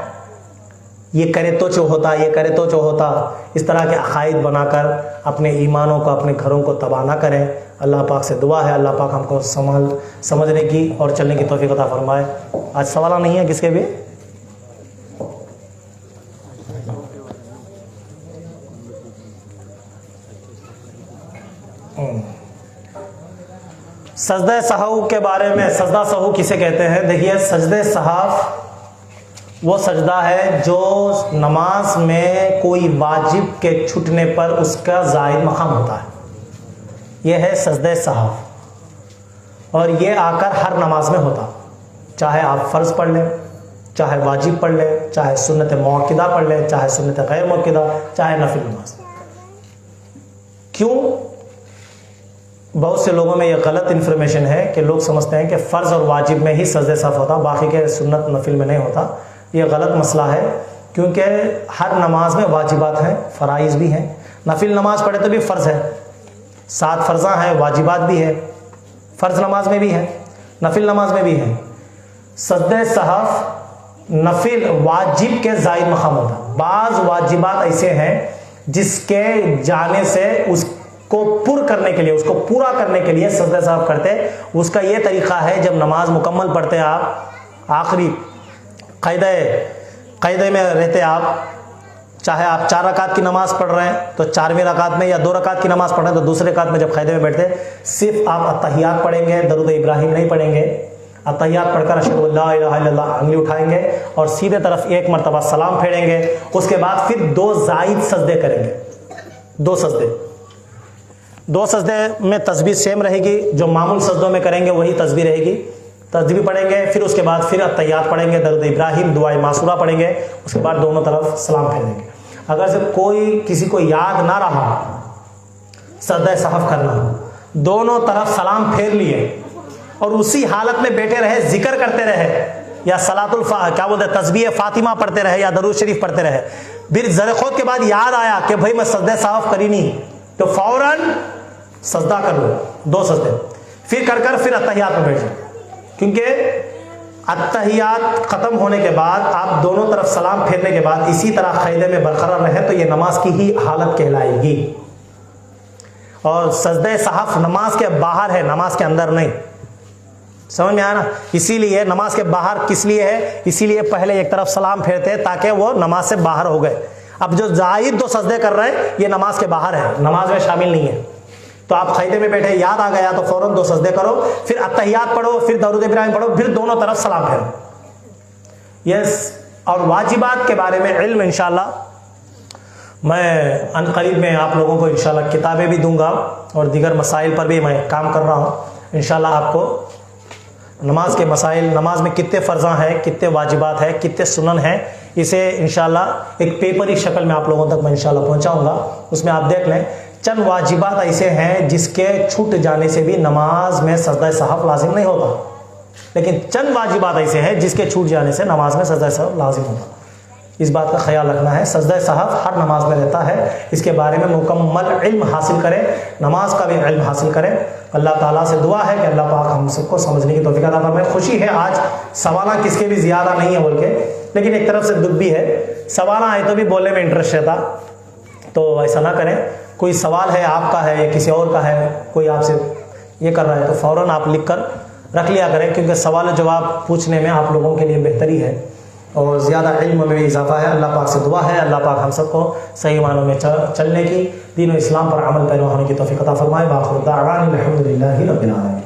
یہ کرے تو چو ہوتا، یہ کرے تو چو ہوتا، اس طرح کے عقائد بنا کر اپنے ایمانوں کو، اپنے گھروں کو تباہ نہ کریں۔ اللہ پاک سے دعا ہے اللہ پاک ہم کو سمجھنے کی اور چلنے کی توفیق عطا فرمائے۔ آج سوال نہیں ہے کس کے بھی؟ سجدہ سہو کے بارے میں، سجدہ سہو کسے کہتے ہیں؟ دیکھیے، سجدہ سہو وہ سجدہ ہے جو نماز میں کوئی واجب کے چھٹنے پر اس کا زائد مقام ہوتا ہے، یہ ہے سجدہ سہو، اور یہ آ کر ہر نماز میں ہوتا، چاہے آپ فرض پڑھ لیں، چاہے واجب پڑھ لیں، چاہے سنت موقدہ پڑھ لیں، چاہے سنت غیر موقدہ، چاہے نفل نماز۔ کیوں؟ بہت سے لوگوں میں یہ غلط انفارمیشن ہے کہ لوگ سمجھتے ہیں کہ فرض اور واجب میں ہی سجدہ سہو ہوتا، باقی کے سنت نفل میں نہیں ہوتا۔ یہ غلط مسئلہ ہے، کیونکہ ہر نماز میں واجبات ہیں، فرائض بھی ہیں۔ نفل نماز پڑھے تو بھی فرض ہے، 7 فرضاں ہیں، واجبات بھی ہے، فرض نماز میں بھی ہے، نفل نماز میں بھی ہے۔ سجدہ سہو نفل واجب کے زائد مقام ہوتا ہے۔ بعض واجبات ایسے ہیں جس کے جانے سے اس کو پر کرنے کے لیے، اس کو پورا کرنے کے لیے سجدہ سہو کرتے۔ اس کا یہ طریقہ ہے، جب نماز مکمل پڑھتے آپ، آخری قیدے میں رہتے آپ، چاہے آپ 4 رکعت کی نماز پڑھ رہے ہیں تو 4ویں رکعت میں، یا 2 رکعت کی نماز پڑھ رہے ہیں تو دوسرے رکعت میں جب قیدے میں بیٹھتے صرف آپ اتحیات پڑھیں گے، درود ابراہیم نہیں پڑھیں گے۔ اتحیات پڑھ کر اشہد لا الہ الا اللہ انگلی اٹھائیں گے اور سیدھے طرف 1 مرتبہ سلام پھیریں گے۔ اس کے بعد پھر 2 زائد سجدے کریں گے، 2 سجدے میں تسبیح سیم رہے گی، جو معمول سجدوں میں کریں گے وہی تسبیح رہے گی، تسبیح پڑھیں گے، پھر اس کے بعد پھر اتحیات پڑھیں گے، درود ابراہیم، دعائے معصورہ پڑھیں گے، اس کے بعد دونوں طرف سلام پھیر دیں گے۔ اگر سے کسی کو یاد نہ رہا سجدہ سہو کرنا، دونوں طرف سلام پھیر لیے اور اسی حالت میں بیٹھے رہے، ذکر کرتے رہے، یا تسبیح فاطمہ پڑھتے رہے، یا درود شریف پڑھتے رہے، پھر زر خود کے بعد یاد آیا کہ بھائی میں سجدہ سہو کری نہیں، تو فوراً سجدہ کر لو، 2 سجدے، پھر پھر اتحیات میں بیٹھ جائیں، کیونکہ اتحیات ختم ہونے کے بعد آپ دونوں طرف سلام پھیرنے کے بعد اسی طرح قیدے میں برقرار رہیں تو یہ نماز کی ہی حالت کہلائے گی۔ اور سجدہ سہو نماز کے باہر ہے، نماز کے اندر نہیں، سمجھ میں آیا نا؟ اسی لیے نماز کے باہر کس لیے ہے؟ اسی لیے پہلے ایک طرف سلام پھیرتے ہیں تاکہ وہ نماز سے باہر ہو گئے۔ اب جو زائد 2 سجدے کر رہے ہیں یہ نماز کے باہر ہے، نماز میں شامل نہیں ہے۔ تو آپ قیدے میں بیٹھے، یاد آ گیا تو فوراً 2 سجدے کرو، پھر اتحیات پڑھو، پھر درود ابراہیم پڑھو، پھر دونوں طرف سلام پھیرو۔ یس، اور واجبات کے بارے میں علم انشاءاللہ میں ان قریب میں آپ لوگوں کو انشاءاللہ کتابیں بھی دوں گا، اور دیگر مسائل پر بھی میں کام کر رہا ہوں انشاءاللہ۔ آپ کو نماز کے مسائل، نماز میں کتنے فرضاں ہیں، کتنے واجبات ہیں، کتنے سنن ہیں، اسے انشاءاللہ ایک پیپری شکل میں آپ لوگوں تک میں انشاءاللہ پہنچاؤں گا۔ اس میں آپ دیکھ لیں، چند واجبات ایسے ہیں جس کے چھوٹ جانے سے بھی نماز میں سجدہ سہو لازم نہیں ہوتا، لیکن چند واجبات ایسے ہیں جس کے چھوٹ جانے سے نماز میں سجدہ سہو لازم ہوتا۔ اس بات کا خیال رکھنا ہے، سجدہ سہو ہر نماز میں رہتا ہے، اس کے بارے میں مکمل علم حاصل کریں، نماز کا بھی علم حاصل کریں۔ اللہ تعالیٰ سے دعا ہے کہ اللہ پاک ہم سب کو سمجھنے کی توفیق عطا فرمائے۔ خوشی ہے آج سوالہ کس کے بھی زیادہ نہیں ہے بول کے، لیکن ایک طرف سے دکھ بھی ہے، سوالہ آئے تو بھی بولنے میں انٹرسٹ رہتا، تو ایسا نہ کریں۔ کوئی سوال ہے آپ کا ہے یا کسی اور کا ہے، کوئی آپ سے یہ کر رہا ہے تو فوراً آپ لکھ کر رکھ لیا کریں، کیونکہ سوال و جواب پوچھنے میں آپ لوگوں کے لیے بہتری ہے اور زیادہ علم میں بھی اضافہ ہے۔ اللہ پاک سے دعا ہے اللہ پاک ہم سب کو صحیح معنوں میں چلنے کی، دین و اسلام پر عمل پیرا ہونے کی توفیق عطا فرمائے۔ وآخر دعوانا الحمد للہ رب العالمین۔